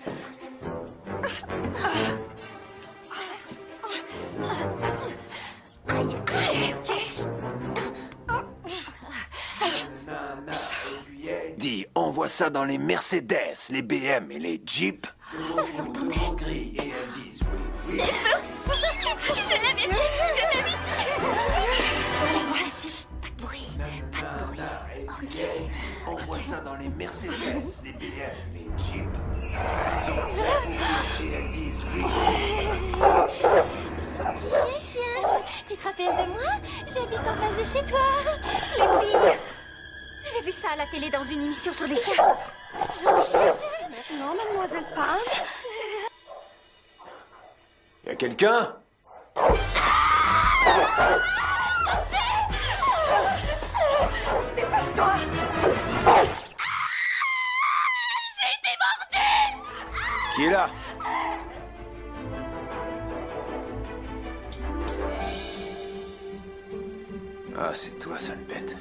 Ça y est. Dis, on voit ça dans les Mercedes, les BM et les Jeeps. Vous entendez? Gris et elles disent oui, oui. C'est possible. Je l'avais dit. Allez, voilà. Pas de bruit. Ok. On voit ça dans les Mercedes, les BM, les Jeeps. Elles ont et elles disent oui. Petit chien, tu te rappelles de moi? J'habite en face de chez toi. Les filles, j'ai vu ça à la télé dans une émission sur les chiens. Gentil chien. Maintenant, mademoiselle Pam. Y a quelqu'un? Dépêche-toi. J'ai été mordue. Qui est là? Ah, c'est toi, sale bête.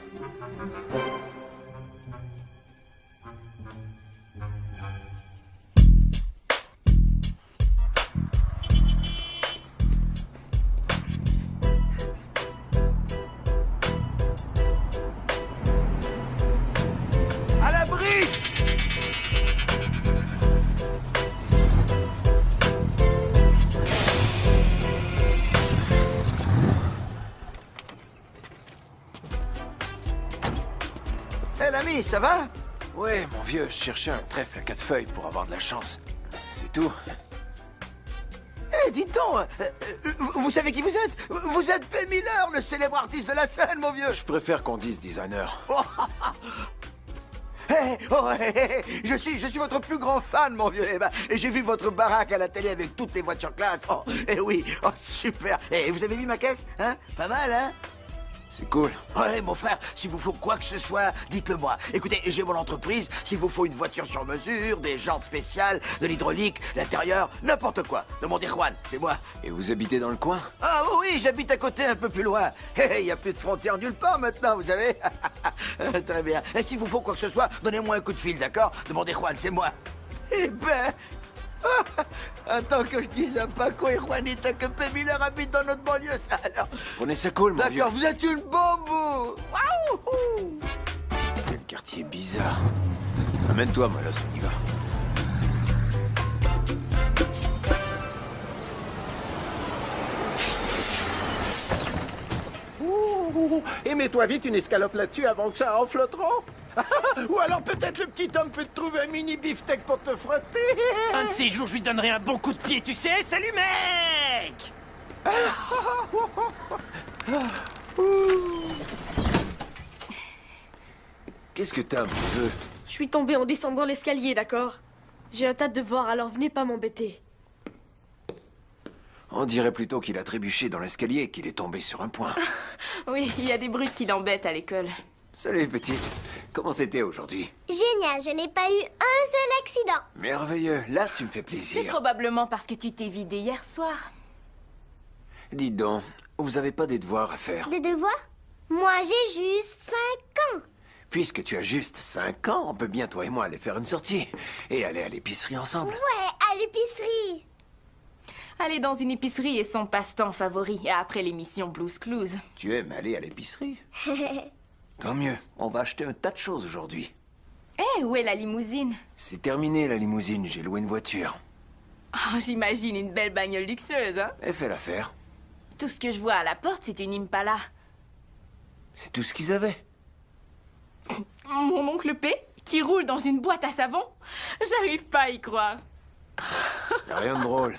À l'abri! Hé, l'ami, ça va? Ouais, mon vieux, je cherchais un trèfle à 4 feuilles pour avoir de la chance. C'est tout. Hé, dites donc, vous savez qui vous êtes? Vous êtes Ben Miller, le célèbre artiste de la scène, mon vieux. Je préfère qu'on dise designer. Je suis votre plus grand fan, mon vieux. Et j'ai vu votre baraque à la télé avec toutes les voitures classe. Oh, et oui, oh, super. Et vous avez vu ma caisse, hein? Pas mal, hein? C'est cool. Ouais, mon frère, s'il vous faut quoi que ce soit, dites-le moi. Écoutez, j'ai mon entreprise, s'il vous faut une voiture sur mesure, des jantes spéciales, de l'hydraulique, l'intérieur, n'importe quoi. Demandez Juan, c'est moi. Et vous habitez dans le coin? Ah oui, j'habite à côté, un peu plus loin. Il n'y a plus de frontières nulle part maintenant, vous savez. Très bien. Et s'il vous faut quoi que ce soit, donnez-moi un coup de fil, d'accord? Demandez Juan, c'est moi. Eh ben, Attends que je dise à Paco et Juanita que P. Miller habite dans notre banlieue, ça alors. Prenez ça cool, mon vieux. D'accord, vous êtes une bombe, vous. Waouh! Quel quartier bizarre. Amène-toi, Malos, on y va. Et mets-toi vite une escalope là-dessus avant que ça enfle trop. Ou alors peut-être le petit homme peut te trouver un mini beefsteak pour te frotter. Un de ces jours, je lui donnerai un bon coup de pied, tu sais. Salut, mec! Qu'est-ce que t'as, mon vieux? Je suis tombée en descendant l'escalier, d'accord? J'ai un tas de devoirs, alors venez pas m'embêter. On dirait plutôt qu'il a trébuché dans l'escalier et qu'il est tombé sur un point. Oui, il y a des bruits qui l'embêtent à l'école. Salut, petite. Comment c'était aujourd'hui? Génial, je n'ai pas eu un seul accident. Merveilleux. Là, tu me fais C'est plaisir. probablement parce que tu t'es vidé hier soir. Dites donc, vous avez pas des devoirs à faire? Des devoirs? Moi, j'ai juste 5 ans. Puisque tu as juste 5 ans, on peut bien, toi et moi, aller faire une sortie. Et aller à l'épicerie ensemble. Ouais, à l'épicerie. Aller dans une épicerie est son passe-temps favori après l'émission Blues Clues. Tu aimes aller à l'épicerie? Tant mieux. On va acheter un tas de choses aujourd'hui. Eh, où est la limousine? C'est terminé, la limousine. J'ai loué une voiture. Oh, j'imagine une belle bagnole luxueuse, hein? Elle fait l'affaire. Tout ce que je vois à la porte, c'est une Impala. C'est tout ce qu'ils avaient. Mon oncle P, qui roule dans une boîte à savon? J'arrive pas à y croire. Y'a rien de drôle.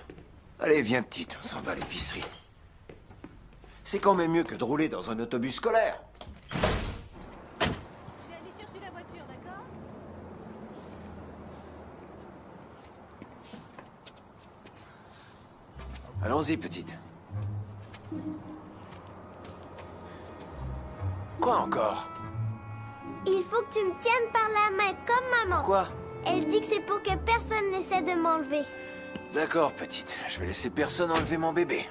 Allez, viens, petite. On s'en va à l'épicerie. C'est quand même mieux que de rouler dans un autobus scolaire. Je vais aller chercher la voiture, d'accord? Allons-y, petite. Quoi encore? Il faut que tu me tiennes par la main comme maman. Pourquoi? Elle dit que c'est pour que personne n'essaie de m'enlever. D'accord, petite. Je vais laisser personne enlever mon bébé.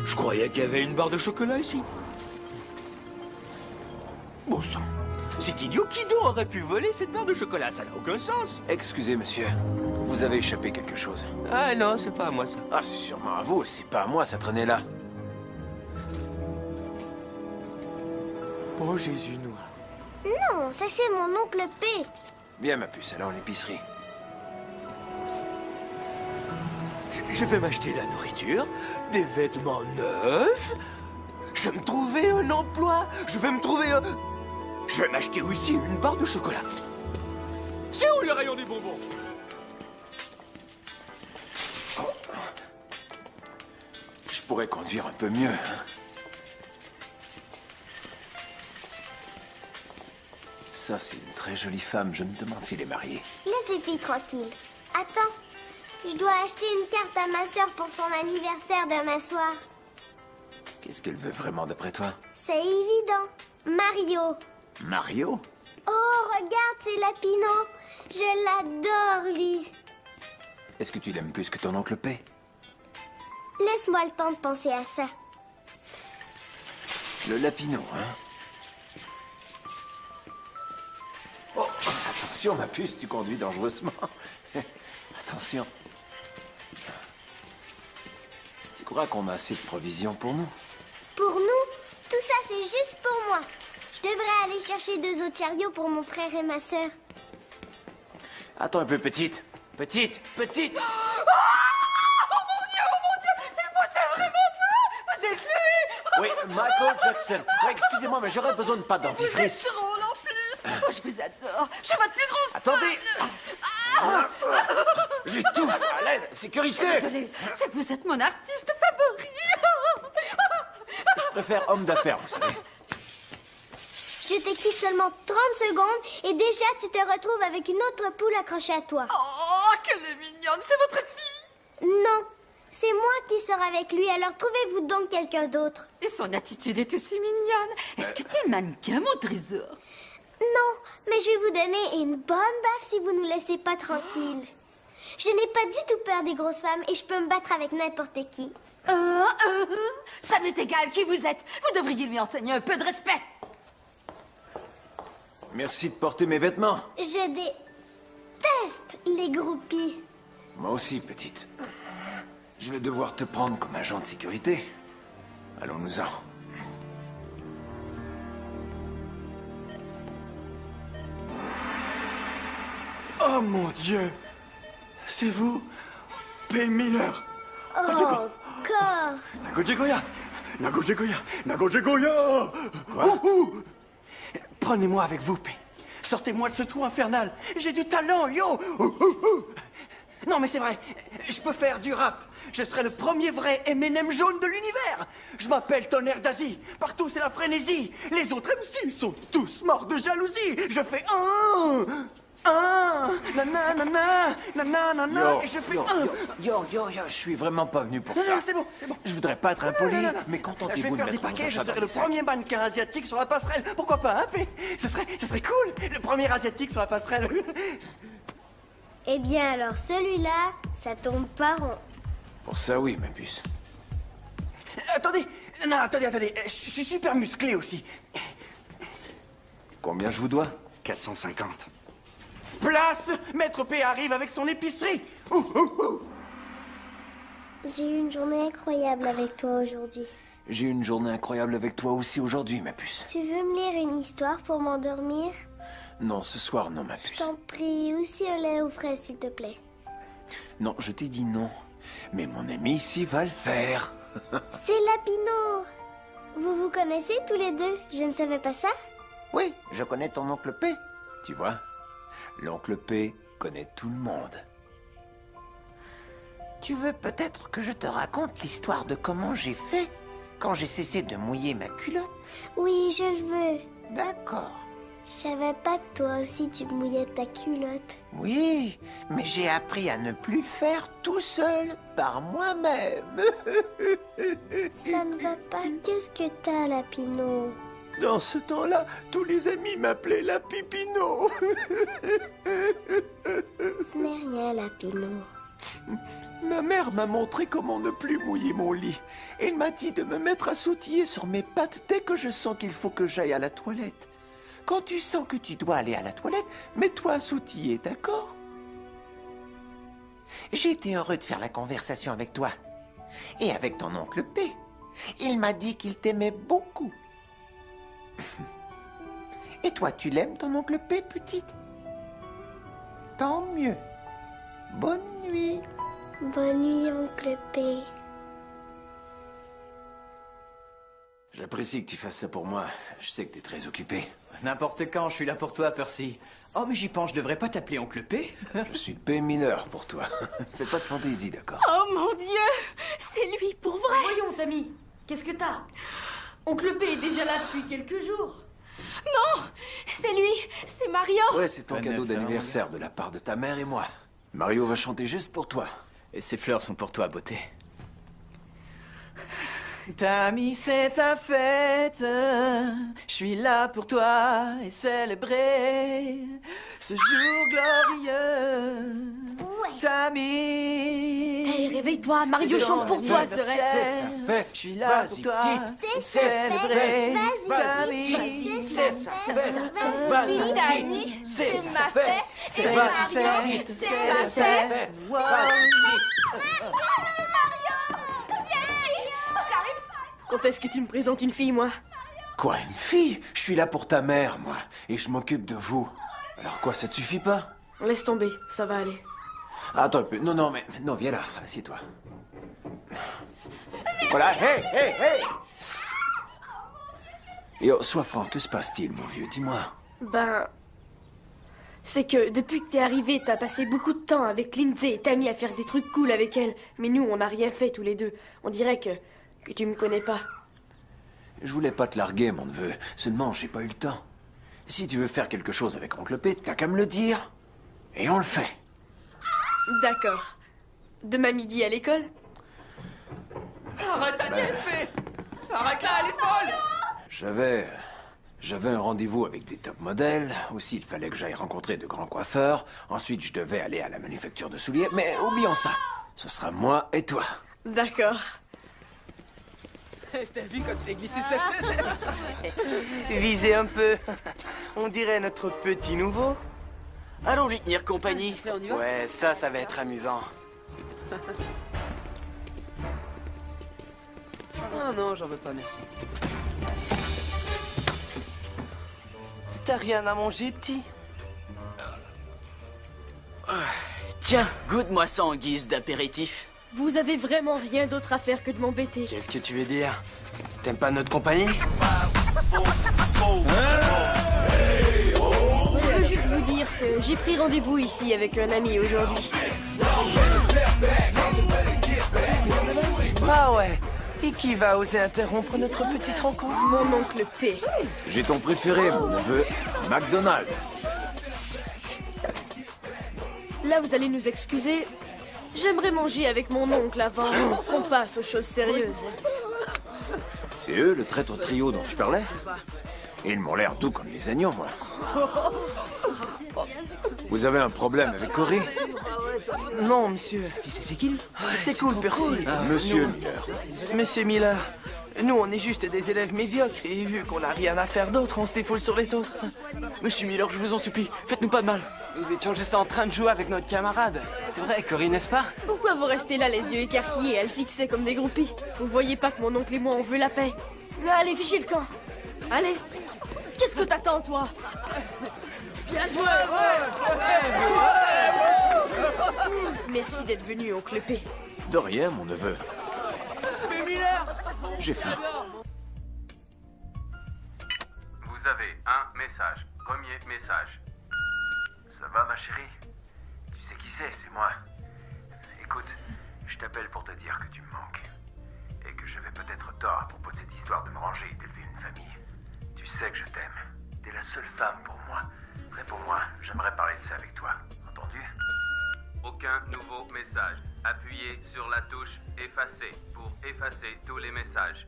Je croyais qu'il y avait une barre de chocolat ici. Bon sang, c'est idiot, qui donc aurait pu voler cette barre de chocolat? Ça n'a aucun sens. Excusez, monsieur. Vous avez échappé quelque chose. Ah non, c'est pas à moi ça. Ah, c'est sûrement à vous. C'est pas à moi, ça traînait là. Oh, Jésus noir. Non, ça c'est mon oncle P. Bien, ma puce, allons à l'épicerie. Je vais m'acheter de la nourriture, des vêtements neufs. Je vais me trouver un emploi. Je vais m'acheter aussi une barre de chocolat. C'est où le rayon des bonbons? Je pourrais conduire un peu mieux. Hein. Ça, c'est une très jolie femme. Je me demande s'il est marié. Laisse les filles tranquilles. Attends, je dois acheter une carte à ma sœur pour son anniversaire demain soir. Qu'est-ce qu'elle veut vraiment d'après toi? C'est évident. Mario. Mario? Oh, regarde, c'est Lapino. Je l'adore, lui. Est-ce que tu l'aimes plus que ton oncle P? Laisse-moi le temps de penser à ça. Le Lapino, hein? Oh, attention, ma puce, tu conduis dangereusement. Attention. Tu crois qu'on a assez de provisions pour nous? Pour nous, tout ça, c'est juste pour moi. Je devrais aller chercher 2 autres chariots pour mon frère et ma sœur. Attends un peu, petite. Petite. Oh mon Dieu, c'est vous, c'est vraiment vous! Vous êtes lui! Oui, Michael Jackson. Ouais, excusez-moi, mais j'aurais besoin de pâte Vous êtes dentifrice. drôle en plus! Oh, je vous adore! Je suis votre plus grosse Attendez! J'étouffe! À l'aide! Sécurité! Désolée, c'est que vous êtes mon artiste favori! Je préfère homme d'affaires, vous savez. Je te quitte seulement 30 secondes et déjà tu te retrouves avec une autre poule accrochée à toi. Oh, qu'elle est mignonne! C'est votre fille! Non, c'est moi qui sors avec lui, alors trouvez-vous donc quelqu'un d'autre. Et son attitude est aussi mignonne. Est-ce que t'es mannequin, mon trésor? Non, mais je vais vous donner une bonne baffe si vous nous laissez pas tranquille. Je n'ai pas du tout peur des grosses femmes et je peux me battre avec n'importe qui. Ça m'est égal qui vous êtes. Vous devriez lui enseigner un peu de respect. Merci de porter mes vêtements. Je déteste les groupies. Moi aussi, petite. Je vais devoir te prendre comme agent de sécurité. Allons-nous-en. Oh mon Dieu! C'est vous? P. Miller! Oh, encore! Nagojegoya! Nagojegoya! Nagojegoya! Quoi? Prenez-moi avec vous, P. Sortez-moi de ce trou infernal. J'ai du talent, yo! Non, mais c'est vrai. Je peux faire du rap. Je serai le premier vrai M&M jaune de l'univers. Je m'appelle Tonnerre d'Asie. Partout, c'est la frénésie. Les autres MC sont tous morts de jalousie. Je fais nanana, nanana, et je fais Yo, je suis vraiment pas venu pour ça. Non, c'est bon. Je voudrais pas être impoli, Non. mais Je contentez-vous vais de faire des mettre mon paquets, je agenda serai dans le les sacs. premier mannequin asiatique sur la passerelle. Pourquoi pas, hein, P? Ce serait cool, le premier asiatique sur la passerelle. Eh bien alors, celui-là, ça tombe pas rond. Pour ça, oui, ma puce. Attendez, je suis super musclé aussi. Combien je vous dois? 450. Place! Maître P arrive avec son épicerie. J'ai eu une journée incroyable avec toi aujourd'hui. J'ai eu une journée incroyable avec toi aussi aujourd'hui, ma puce. Tu veux me lire une histoire pour m'endormir? Non, ce soir, non, ma Je puce. t'en prie, aussi un lait au frais, s'il te plaît. Non, je t'ai dit non. Mais mon ami ici va le faire. C'est Lapino! Vous vous connaissez tous les deux? Je ne savais pas ça? Oui, je connais ton oncle P. Tu vois, l'oncle P connaît tout le monde. Tu veux peut-être que je te raconte l'histoire de comment j'ai fait quand j'ai cessé de mouiller ma culotte? Oui, je le veux. D'accord. Je savais pas que toi aussi tu mouillais ta culotte. Oui, mais j'ai appris à ne plus le faire tout seul, par moi-même. Ça ne va pas. Qu'est-ce que t'as, Lapino? Dans ce temps-là, tous les amis m'appelaient la Pipino. Ce n'est rien, Lapino. Ma mère m'a montré comment ne plus mouiller mon lit. Elle m'a dit de me mettre à sautiller sur mes pattes dès que je sens qu'il faut que j'aille à la toilette. Quand tu sens que tu dois aller à la toilette, mets-toi à sautiller, d'accord? J'ai été heureux de faire la conversation avec toi. Et avec ton oncle P. Il m'a dit qu'il t'aimait beaucoup. Et toi, tu l'aimes, ton oncle P, petite? Tant mieux. Bonne nuit. Bonne nuit, oncle P. J'apprécie que tu fasses ça pour moi. Je sais que t'es très occupé. N'importe quand, je suis là pour toi, Percy. Oh, mais j'y pense, je devrais pas t'appeler Oncle P? Je suis P mineur pour toi. Fais pas de fantaisie, d'accord? Oh mon Dieu! C'est lui, pour vrai! Voyons, Tammy, qu'est-ce que t'as? Oncle P est déjà là depuis quelques jours. Non! C'est lui! C'est Mario! Ouais, c'est ton cadeau d'anniversaire de la part de ta mère et moi. Mario va chanter juste pour toi. Et ces fleurs sont pour toi, beauté. Tammy, c'est ta fête. Je suis là pour toi et célébrer ce jour glorieux. Ouais. Tammy. Hey, réveille-toi, Mario chante pour toi, ce rêve. C'est sa fête. Je suis là pour toi et célébrer. Tammy, c'est sa fête. Vas-y, Tammy, c'est c'est sa ma fête. fête. C'est Et ma Mario, fête. c'est ma sa fête. fête. Quand est-ce que tu me présentes une fille, moi? Quoi, une fille? Je suis là pour ta mère, moi. Et je m'occupe de vous. Alors quoi, ça te suffit pas? Laisse tomber, ça va aller. Attends un peu. Non, mais... Non, viens là. Assieds-toi. Voilà. Hey! Yo, sois franc. Que se passe-t-il, mon vieux? Dis-moi. Ben... C'est que depuis que t'es arrivé, t'as passé beaucoup de temps avec Lindsay et Tammy à faire des trucs cool avec elle. Mais nous, on n'a rien fait tous les deux. On dirait que tu me connais pas. Je voulais pas te larguer, mon neveu. Seulement, j'ai pas eu le temps. Si tu veux faire quelque chose avec Oncle P, t'as qu'à me le dire. Et on le fait. D'accord. Demain midi à l'école? Arrête ta nièce, P! Arrête-la, elle est folle! J'avais un rendez-vous avec des top modèles. Aussi, il fallait que j'aille rencontrer de grands coiffeurs. Ensuite, je devais aller à la manufacture de souliers. Mais oublions ça. Ce sera moi et toi. D'accord. T'as vu quand tu as glissé cette chaise? Visez un peu. On dirait notre petit nouveau. Allons lui tenir compagnie. Ouais, ça va être amusant. Ah non, j'en veux pas, merci. T'as rien à manger, petit? Tiens, goûte-moi ça en guise d'apéritif. Vous avez vraiment rien d'autre à faire que de m'embêter. Qu'est-ce que tu veux dire? T'aimes pas notre compagnie? Je veux juste vous dire que j'ai pris rendez-vous ici avec un ami aujourd'hui. Ah ouais. Et qui va oser interrompre notre petite rencontre? Mon oncle P. J'ai ton préféré, mon neveu, McDonald's. Là, vous allez nous excuser. J'aimerais manger avec mon oncle avant qu'on passe aux choses sérieuses. C'est eux, le traître trio dont tu parlais? Ils m'ont l'air doux comme des agneaux, moi. Vous avez un problème avec Cory? Non, monsieur. Tu sais c'est qui? C'est cool, Percy. Monsieur Miller. Monsieur Miller, nous, on est juste des élèves médiocres et vu qu'on n'a rien à faire d'autre, on se défoule sur les autres. Monsieur Miller, je vous en supplie, faites-nous pas de mal. Nous étions juste en train de jouer avec notre camarade. C'est vrai, Cory, n'est-ce pas? Pourquoi vous restez là, les yeux écarquillés, à le fixer comme des groupies? Vous voyez pas que mon oncle et moi, on veut la paix? Allez, fichez le camp. Allez. Qu'est-ce que t'attends, toi? Bien joué! Merci d'être venu, oncle P. De rien, mon neveu. J'ai faim. Vous avez un message. Premier message. Ça va, ma chérie? Tu sais qui c'est moi. Écoute, je t'appelle pour te dire que tu me manques. Et que j'avais peut-être tort à propos de cette histoire de me ranger et d'élever une famille. Tu sais que je t'aime. T'es la seule femme pour moi. Réponds-moi, j'aimerais parler de ça avec toi. Entendu? Aucun nouveau message. Appuyez sur la touche effacer pour effacer tous les messages.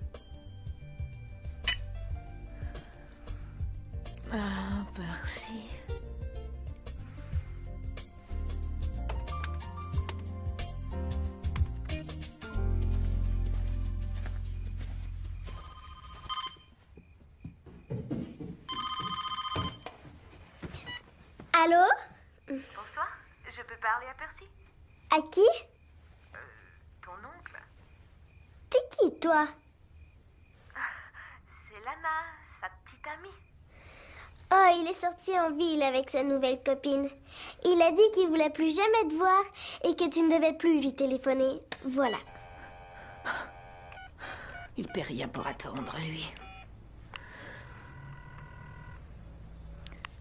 Ah, Percy. Allô? Bonsoir, je peux parler à Percy? À qui? Ton oncle. T'es qui, toi? C'est Lana, sa petite amie. Oh, il est sorti en ville avec sa nouvelle copine. Il a dit qu'il voulait plus jamais te voir et que tu ne devais plus lui téléphoner. Voilà. Il paie rien pour attendre, lui.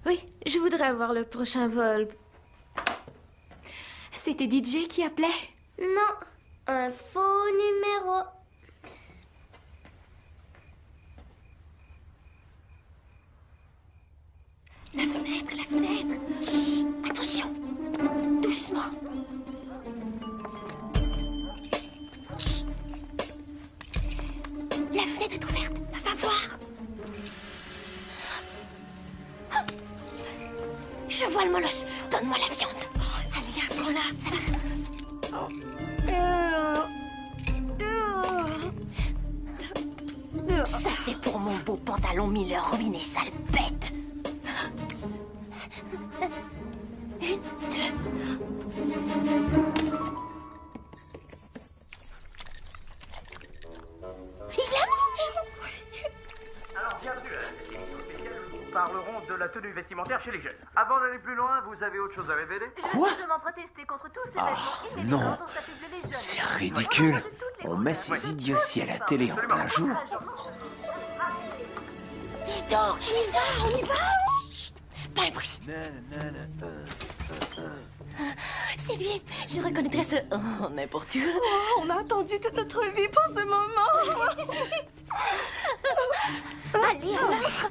Oui, je voudrais avoir le prochain vol. C'était DJ qui appelait? Non, un faux numéro. La fenêtre, la fenêtre. Chut, attention. Doucement. Chut. La fenêtre est ouverte. Va voir. Je vois le molosse. Donne-moi la viande. Oh, ça tient, prends-la. Ça va. Ça, c'est pour mon beau pantalon Miller ruiné, sale bête. Une, deux. Il la mange. Alors, bienvenue à cette émission spéciale où nous parlerons de la tenue vestimentaire chez les jeunes. Avant d'aller plus loin, vous avez autre chose à révéler? Quoi? Je demande protester contre tous ces vêtements non. illégaux dont s'affublent les jeunes. C'est ridicule. On met ces idioties à la télé en plein jour. Il dort, on y va. Chut, pas le bruit. C'est lui, je reconnaîtrais ce... Oh, n'importe où. Oh, on a attendu toute notre vie pour ce moment. Allez, on entre.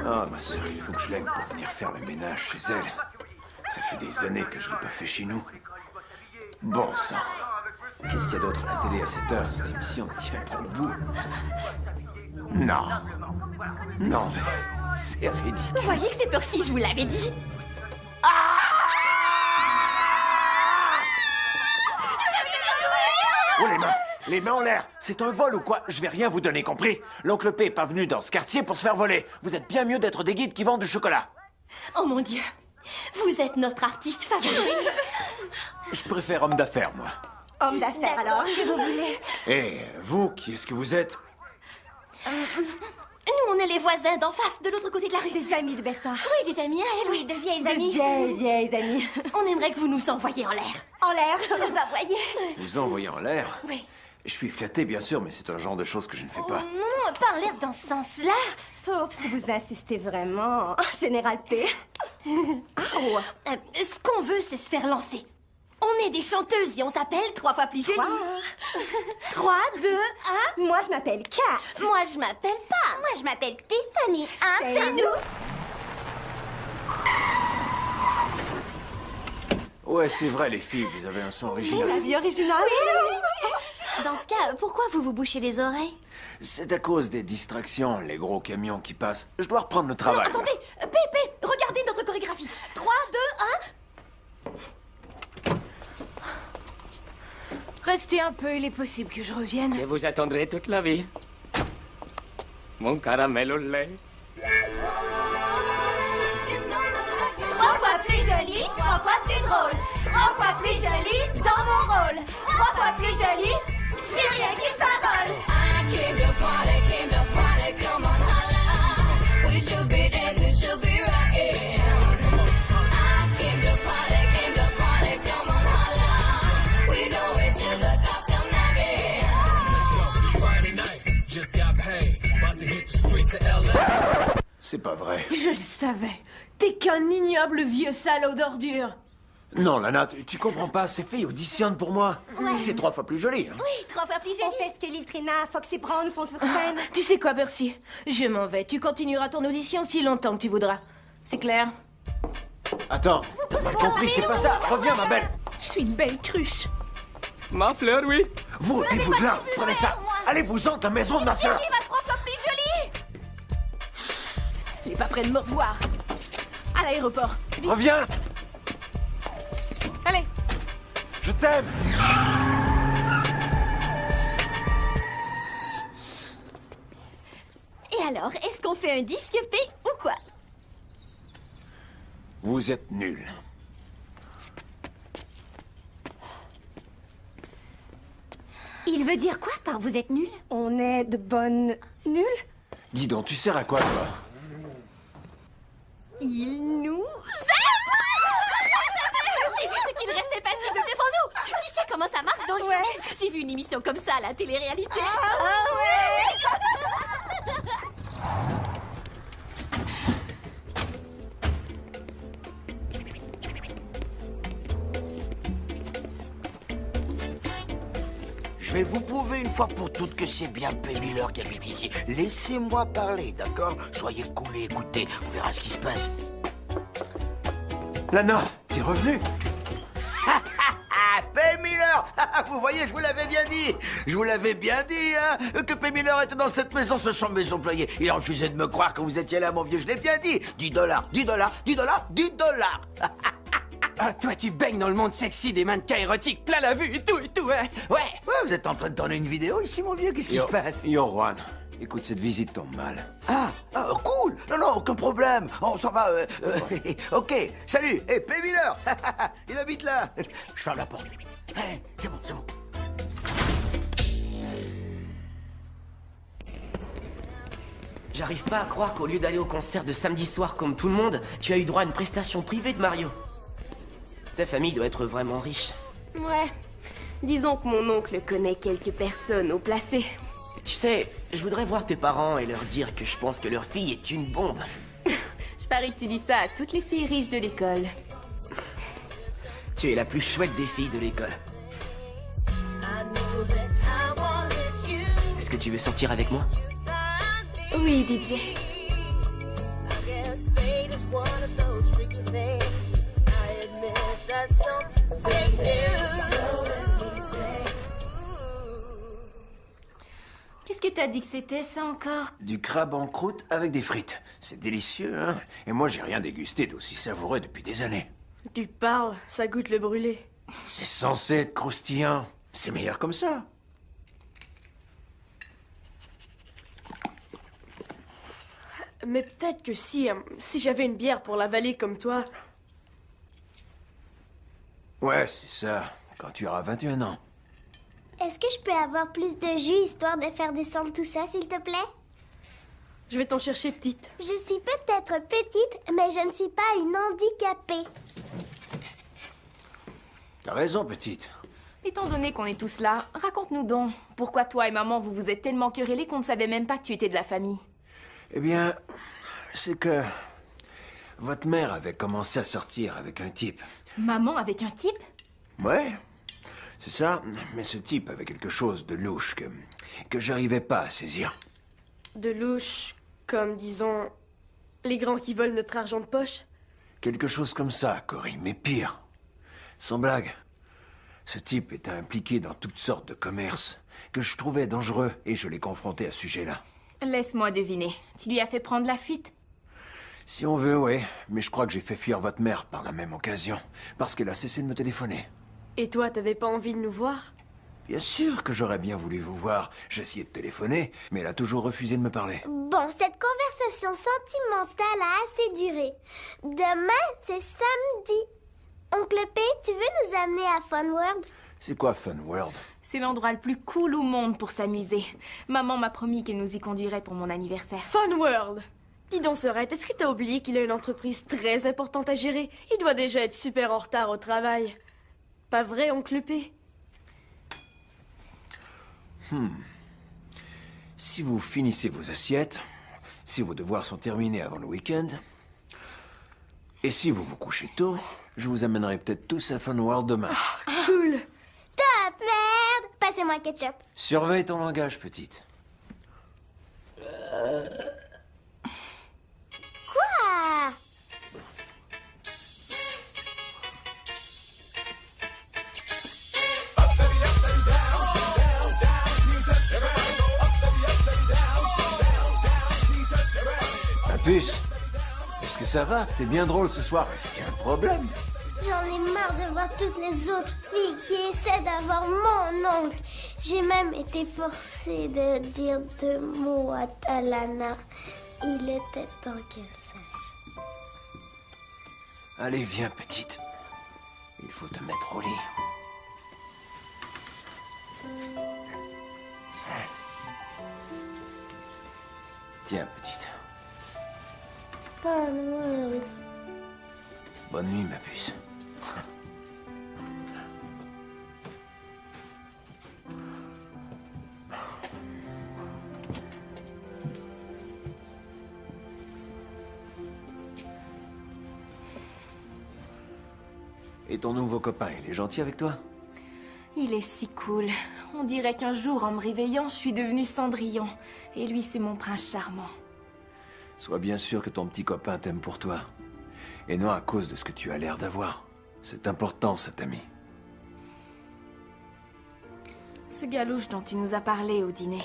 Ah, ma sœur, il faut que je l'aime pour venir faire le ménage chez elle. Ça fait des années que je l'ai pas fait chez nous. Bon sang. Qu'est-ce qu'il y a d'autre à la télé à cette heure? Cette émission ne tient pas debout. Non. Non, mais c'est ridicule. Vous voyez que c'est Percy, je vous l'avais dit. Oh, les mains! Les mains en l'air. C'est un vol ou quoi? Je vais rien vous donner, compris? L'oncle P est pas venu dans ce quartier pour se faire voler. Vous êtes bien mieux d'être des guides qui vendent du chocolat. Oh mon Dieu. Vous êtes notre artiste favori. Je préfère homme d'affaires, moi. Homme d'affaires, alors, que vous voulez? Et vous, qui est-ce que vous êtes? Nous, on est les voisins d'en face, de l'autre côté de la rue. Des amis de Bertha. Oui, des amis à elle, oui, de vieilles amies. Vieilles amies. On aimerait que vous nous envoyiez en l'air. En l'air? Nous envoyer. Vous envoyez en l'air? Oui. Je suis flatté, bien sûr, mais c'est un genre de choses que je ne fais pas. Non, pas en l'air dans ce sens-là. Sauf si vous insistez vraiment. Général P. Ce qu'on veut, c'est se faire lancer. On est des chanteuses et on s'appelle 3 fois plus jolie. 3, 2, 1. Moi, je m'appelle Kat. Moi, je m'appelle pas. Moi, je m'appelle Tiffany. C'est nous. Ouais, c'est vrai, les filles, vous avez un son original. La vie originale. Oui. Dans ce cas, pourquoi vous vous bouchez les oreilles? C'est à cause des distractions, les gros camions qui passent. Je dois reprendre le travail. Non, attendez, Pépé, regardez notre chorégraphie. 3, 2, 1. Restez un peu, il est possible que je revienne. Je vous attendrai toute la vie. Mon caramel au lait. 3 fois plus jolie, 3 fois plus drôle. 3 fois plus jolie dans mon rôle. 3 fois plus jolie, j'ai rien qu'une parole. I came to party, come on, holla. We should be dancing, should be rocking. I came to party, come on, holla. We going till the cops come knocking. Let's go, Friday night, just got paid. About to hit the streets of LA. C'est pas vrai. Je le savais. T'es qu'un ignoble vieux salaud d'ordure. Non, Lana, tu comprends pas, ces filles auditionnent pour moi. Ouais. C'est 3 fois plus joli. Hein. Oui, 3 fois plus jolie. On fait ce que Lil Trina, Foxy Brown font sur scène. Tu sais quoi, Percy? Je m'en vais. Tu continueras ton audition si longtemps que tu voudras. C'est clair? Attends, t'as mal compris, c'est pas ça. Reviens, ma belle. Je suis une belle cruche. Ma fleur, oui. Vous, ôtez-vous de là. Prenez ça. Allez-vous-en de la maison de ma soeur. Il va 3 fois plus jolie. Il est pas prêt de me revoir. À l'aéroport. Vite. Reviens. Allez. Je t'aime. Et alors, est-ce qu'on fait un disque P ou quoi? Vous êtes nuls. Il veut dire quoi par vous êtes nuls? On est de bonnes nuls? Dis donc, tu sers à quoi, toi? Il nous C'est juste qu'il restait passible devant nous. Tu sais comment ça marche dans le showbiz? J'ai vu une émission comme ça à la télé-réalité. Je vais vous prouver une fois pour toutes que c'est bien P. Miller qui habite ici. Laissez-moi parler, d'accord? Soyez cool et écoutez, on verra ce qui se passe. Lana, t'es revenu? P. Miller! Vous voyez, je vous l'avais bien dit! Je vous l'avais bien dit, hein! Que P. Miller était dans cette maison, ce sont mes employés. Il a refusé de me croire quand vous étiez là, mon vieux, je l'ai bien dit! 10 $, 10 $, 10 $, 10 $! Ah, toi, tu baignes dans le monde sexy des mannequins érotiques, plein la vue et tout, hein? Ouais! Ouais, vous êtes en train de tourner une vidéo ici, mon vieux, qu'est-ce qui se passe? Yo, Juan, écoute, cette visite tombe mal. Ah, cool! Non, aucun problème. On s'en va. Ok, salut. Hey, P. Miller. Il habite là. Je ferme la porte. Hey, c'est bon, c'est bon. J'arrive pas à croire qu'au lieu d'aller au concert de samedi soir comme tout le monde, tu as eu droit à une prestation privée de Mario. Ta famille doit être vraiment riche. Ouais. Disons que mon oncle connaît quelques personnes au placé. Tu sais, je voudrais voir tes parents et leur dire que je pense que leur fille est une bombe. Je parie que tu dis ça à toutes les filles riches de l'école. Tu es la plus chouette des filles de l'école. Est-ce que tu veux sortir avec moi? Oui, DJ. Qu'est-ce que t'as dit que c'était, ça, encore? Du crabe en croûte avec des frites. C'est délicieux, hein? Et moi, j'ai rien dégusté d'aussi savoureux depuis des années. Tu parles, ça goûte le brûlé. C'est censé être croustillant. C'est meilleur comme ça. Mais peut-être que si j'avais une bière pour l'avaler comme toi... Ouais, c'est ça. Quand tu auras 21 ans. Est-ce que je peux avoir plus de jus histoire de faire descendre tout ça, s'il te plaît? Je vais t'en chercher, petite. Je suis peut-être petite, mais je ne suis pas une handicapée. T'as raison, petite. Étant donné qu'on est tous là, raconte-nous donc. Pourquoi toi et maman, vous vous êtes tellement querellés qu'on ne savait même pas que tu étais de la famille? Eh bien, c'est que... votre mère avait commencé à sortir avec un type. Maman avec un type? Ouais, c'est ça. Mais ce type avait quelque chose de louche que j'arrivais pas à saisir. De louche, comme, disons, les grands qui volent notre argent de poche? Quelque chose comme ça, Cory, mais pire. Sans blague. Ce type était impliqué dans toutes sortes de commerces que je trouvais dangereux et je l'ai confronté à ce sujet-là. Laisse-moi deviner. Tu lui as fait prendre la fuite? Si on veut, oui. Mais je crois que j'ai fait fuir votre mère par la même occasion. Parce qu'elle a cessé de me téléphoner. Et toi, t'avais pas envie de nous voir? Bien sûr que j'aurais bien voulu vous voir. J'ai essayé de téléphoner, mais elle a toujours refusé de me parler. Bon, cette conversation sentimentale a assez duré. Demain, c'est samedi. Oncle P, tu veux nous amener à Fun World? C'est quoi Fun World? C'est l'endroit le plus cool au monde pour s'amuser. Maman m'a promis qu'elle nous y conduirait pour mon anniversaire. Fun World! Dis donc, Sorette, est-ce que t'as oublié qu'il a une entreprise très importante à gérer? Il doit déjà être super en retard au travail. Pas vrai, oncle P? Si vous finissez vos assiettes, si vos devoirs sont terminés avant le week-end, et si vous vous couchez tôt, je vous amènerai peut-être tous à Fun World demain. Cool! Top, merde! Passez-moi le ketchup. Surveille ton langage, petite. Quoi? Ma puce, est-ce que ça va? T'es bien drôle ce soir. Est-ce qu'il y a un problème? J'en ai marre de voir toutes les autres filles qui essaient d'avoir mon oncle. J'ai même été forcée de dire 2 mots à Talana. Il était temps qu'elle sache. Allez, viens, petite. Il faut te mettre au lit. Tiens, petite. Fun World. Bonne nuit, ma puce. Et ton nouveau copain, il est gentil avec toi? Il est si cool. On dirait qu'un jour, en me réveillant, je suis devenue Cendrillon. Et lui, c'est mon prince charmant. Sois bien sûr que ton petit copain t'aime pour toi. Et non à cause de ce que tu as l'air d'avoir. C'est important, cet ami. Ce gars louche dont tu nous as parlé au dîner,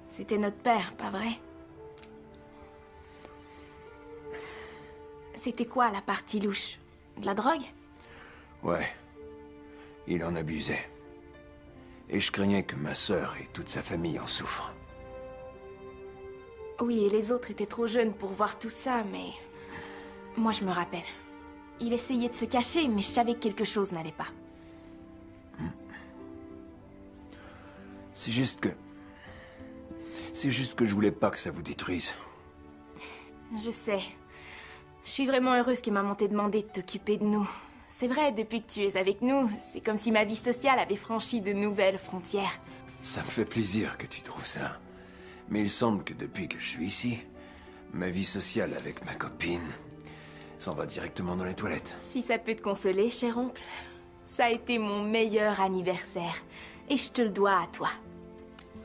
c'était notre père, pas vrai? C'était quoi la partie louche? De la drogue? Ouais. Il en abusait. Et je craignais que ma sœur et toute sa famille en souffrent. Oui, et les autres étaient trop jeunes pour voir tout ça, mais... Moi, je me rappelle. Il essayait de se cacher, mais je savais que quelque chose n'allait pas. C'est juste que je voulais pas que ça vous détruise. Je sais. Je suis vraiment heureuse que maman t'ait demandé de t'occuper de nous. C'est vrai, depuis que tu es avec nous, c'est comme si ma vie sociale avait franchi de nouvelles frontières. Ça me fait plaisir que tu trouves ça. Mais il semble que depuis que je suis ici, ma vie sociale avec ma copine s'en va directement dans les toilettes. Si ça peut te consoler, cher oncle, ça a été mon meilleur anniversaire. Et je te le dois à toi.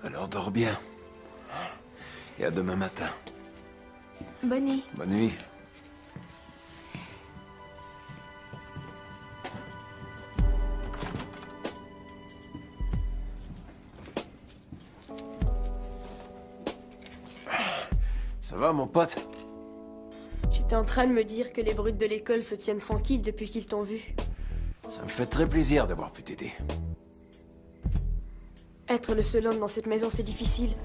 Alors dors bien. Et à demain matin. Bonne nuit. Bonne nuit. Ça va, mon pote? J'étais en train de me dire que les brutes de l'école se tiennent tranquilles depuis qu'ils t'ont vu. Ça me fait très plaisir d'avoir pu t'aider. Être le seul homme dans cette maison, c'est difficile.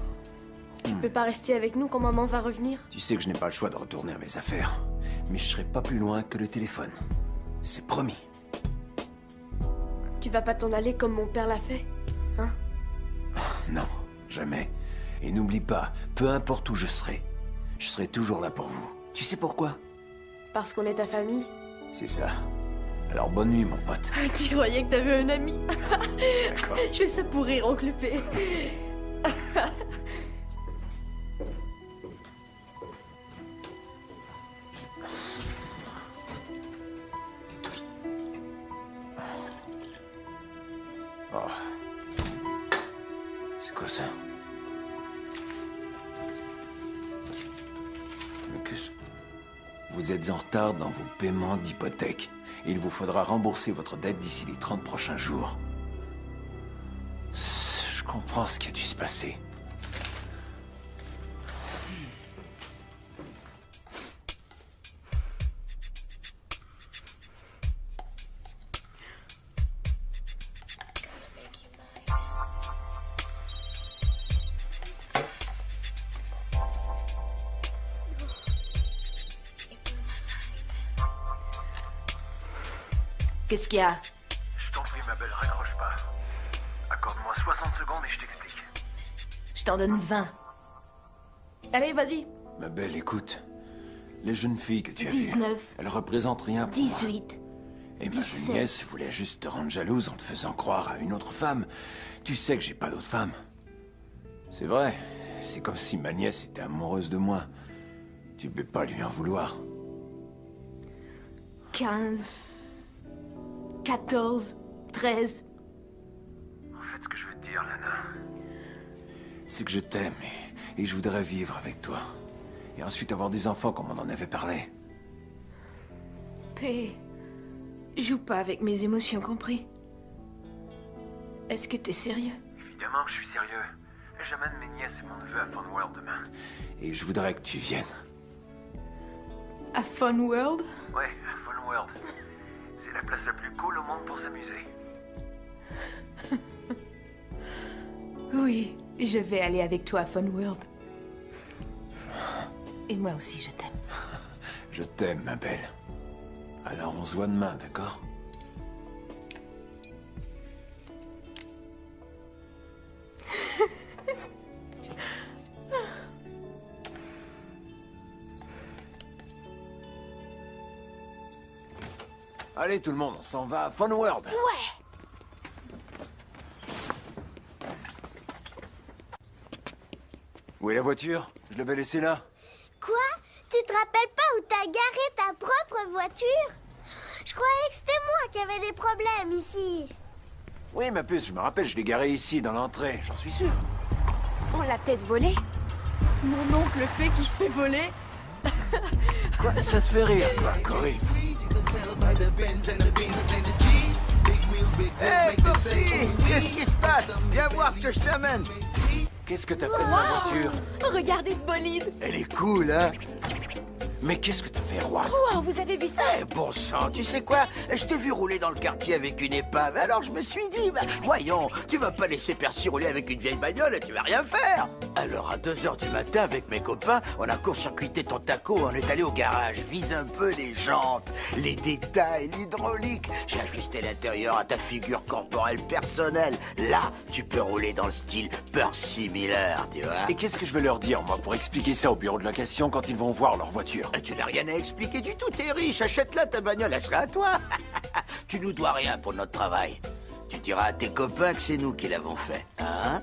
Tu peux pas rester avec nous quand maman va revenir? Tu sais que je n'ai pas le choix de retourner à mes affaires. Mais je serai pas plus loin que le téléphone. C'est promis. Tu vas pas t'en aller comme mon père l'a fait, hein? Non, jamais. Et n'oublie pas, peu importe où je serai toujours là pour vous. Tu sais pourquoi? Parce qu'on est ta famille. C'est ça. Alors bonne nuit, mon pote. Tu croyais que t'avais un ami? D'accord. Je fais ça pour rire, oncle P. Oh. C'est quoi ça? Mais qu'est-ce... Vous êtes en retard dans vos paiements d'hypothèque. Il vous faudra rembourser votre dette d'ici les 30 prochains jours. Je comprends ce qui a dû se passer. Qu'est-ce qu'il y a? Je t'en prie, ma belle, raccroche pas. Accorde-moi 60 secondes et je t'explique. Je t'en donne 20. Allez, vas-y. Ma belle, écoute. Les jeunes filles que tu as vues, 19. elles représentent rien pour moi. 18. Et ma 17. jeune nièce voulait juste te rendre jalouse en te faisant croire à une autre femme. Tu sais que j'ai pas d'autre femme. C'est vrai. C'est comme si ma nièce était amoureuse de moi. Tu peux pas lui en vouloir. 15. 14. 13. En fait, ce que je veux te dire, Lana... C'est que je t'aime et je voudrais vivre avec toi. Et ensuite avoir des enfants comme on en avait parlé. P. Joue pas avec mes émotions, compris? Est-ce que t'es sérieux? Évidemment que je suis sérieux. J'amène mes nièces et mon neveu à Fun World demain. Et je voudrais que tu viennes. À Fun World? Ouais, à Fun World. C'est la place la plus cool au monde pour s'amuser. Oui, je vais aller avec toi à Fun World. Et moi aussi, je t'aime. Je t'aime, ma belle. Alors on se voit demain, d'accord? Allez tout le monde, on s'en va à Fun World. Ouais. Où est la voiture? Je l'avais laissée là. Quoi? Tu te rappelles pas où t'as garé ta propre voiture? Je croyais que c'était moi qui avais des problèmes ici. Oui, ma puce, je me rappelle, je l'ai garée ici, dans l'entrée, j'en suis sûr. On l'a peut-être volé. Mon oncle P qui se fait voler. Quoi? Ça te fait rire, quoi, Cory? Hé, Popsy! Qu'est-ce qui se passe? Viens voir ce que je t'amène. Qu'est-ce que t'as fait de ma voiture? Regardez ce bolide. Elle est cool, hein? Mais qu'est-ce que t'as fait, Roi? Wow, vous avez vu ça? Eh, bon sang, tu sais quoi? Je t'ai vu rouler dans le quartier avec une épave, alors je me suis dit, bah, voyons, tu vas pas laisser Percy rouler avec une vieille bagnole et tu vas rien faire. Alors à 2h du matin, avec mes copains, on a court-circuité ton taco, on est allé au garage, vise un peu les jantes, les détails, l'hydraulique. J'ai ajusté l'intérieur à ta figure corporelle personnelle. Là, tu peux rouler dans le style Percy Miller, tu vois. Et qu'est-ce que je vais leur dire, moi, pour expliquer ça au bureau de location quand ils vont voir leur voiture? Tu n'as rien à expliquer du tout, t'es riche, achète-la ta bagnole, elle sera à toi. Tu nous dois rien pour notre travail. Tu diras à tes copains que c'est nous qui l'avons fait, hein?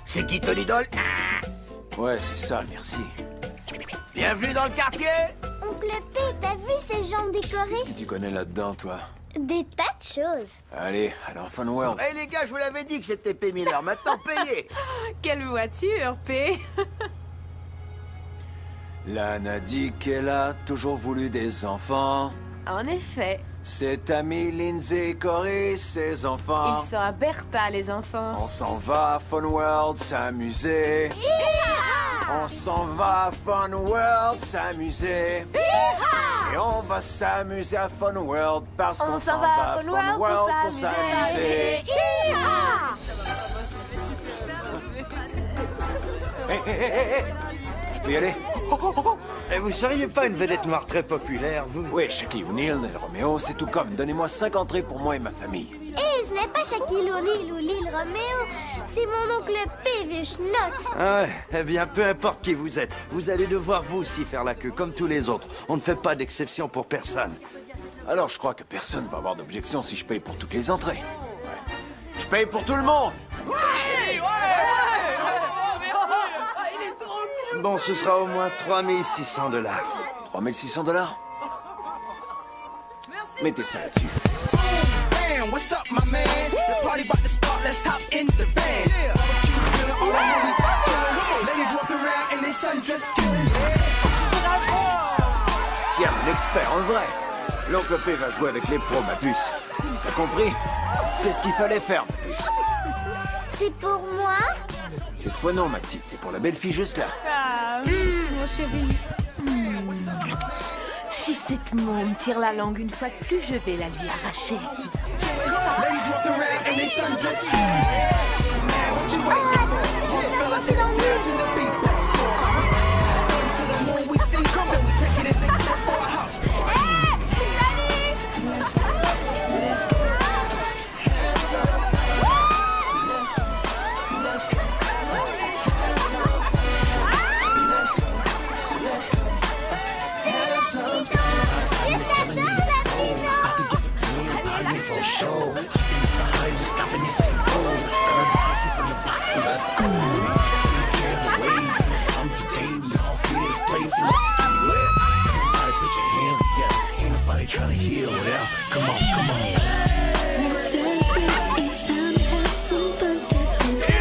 C'est qui ton idole? Ouais, c'est ça, merci. Bienvenue dans le quartier. Oncle P, t'as vu ces jambes décorées? Qu'est-ce que tu connais là-dedans, toi? Des tas de choses. Allez, alors Fun World. Eh les gars, je vous l'avais dit que c'était P. Miller, maintenant payez. Quelle voiture, P? Lana dit qu'elle a toujours voulu des enfants. En effet. Cette amie Lindsay, Cory, ses enfants. Ils sont à Bertha, les enfants. On s'en va à Fun World s'amuser. On s'en va à Fun World s'amuser. Et on va s'amuser à Fun World parce qu'on s'en va à Fun World pour s'amuser. Je peux y aller? Et vous seriez pas une vedette noire très populaire, vous? Oui, Shaquille O'Neal, Nel Romeo, c'est tout comme. Donnez-moi 5 entrées pour moi et ma famille. Hé, ce n'est pas Shaquille O'Neal ou Lil Romeo, c'est mon oncle P, vieux schnock. Ah ouais, eh bien, peu importe qui vous êtes, vous allez devoir vous aussi faire la queue, comme tous les autres. On ne fait pas d'exception pour personne. Alors je crois que personne va avoir d'objection si je paye pour toutes les entrées. Je paye pour tout le monde! Bon, ce sera au moins 3600 $. 3600 $? Mettez ça là-dessus. Man, what's up, my man? The party about to start, let's hop in the van. All the homies chillin', ladies walking around in they sundress killing. Tiens, l'expert en vrai. L'oncle P va jouer avec les pros, ma puce. T'as compris? C'est ce qu'il fallait faire, ma puce. C'est pour moi? Cette fois non, ma petite, c'est pour la belle fille juste là. Ah, merci, mon chéri. Si cette môme tire la langue une fois de plus, je vais la lui arracher. Ladies walking around in they sundress killing. Man, what you waiting for? Fellas, hit it down to the beat. To the moon we see, come on, we take it in the club for a house. Let's go, let's go. Hands up. Let's go, let's go. Hands up. Let's go, let's go. Hands up. For sure. Behind us, stopping this ain't cool. Everybody from the block, so let's go. Hear the wave. I'm today, we all here to play, so let's do it. Everybody put your hands together. Ain't nobody trying to hear without. Come on, come on. Let's celebrate, it's time to have some fun today.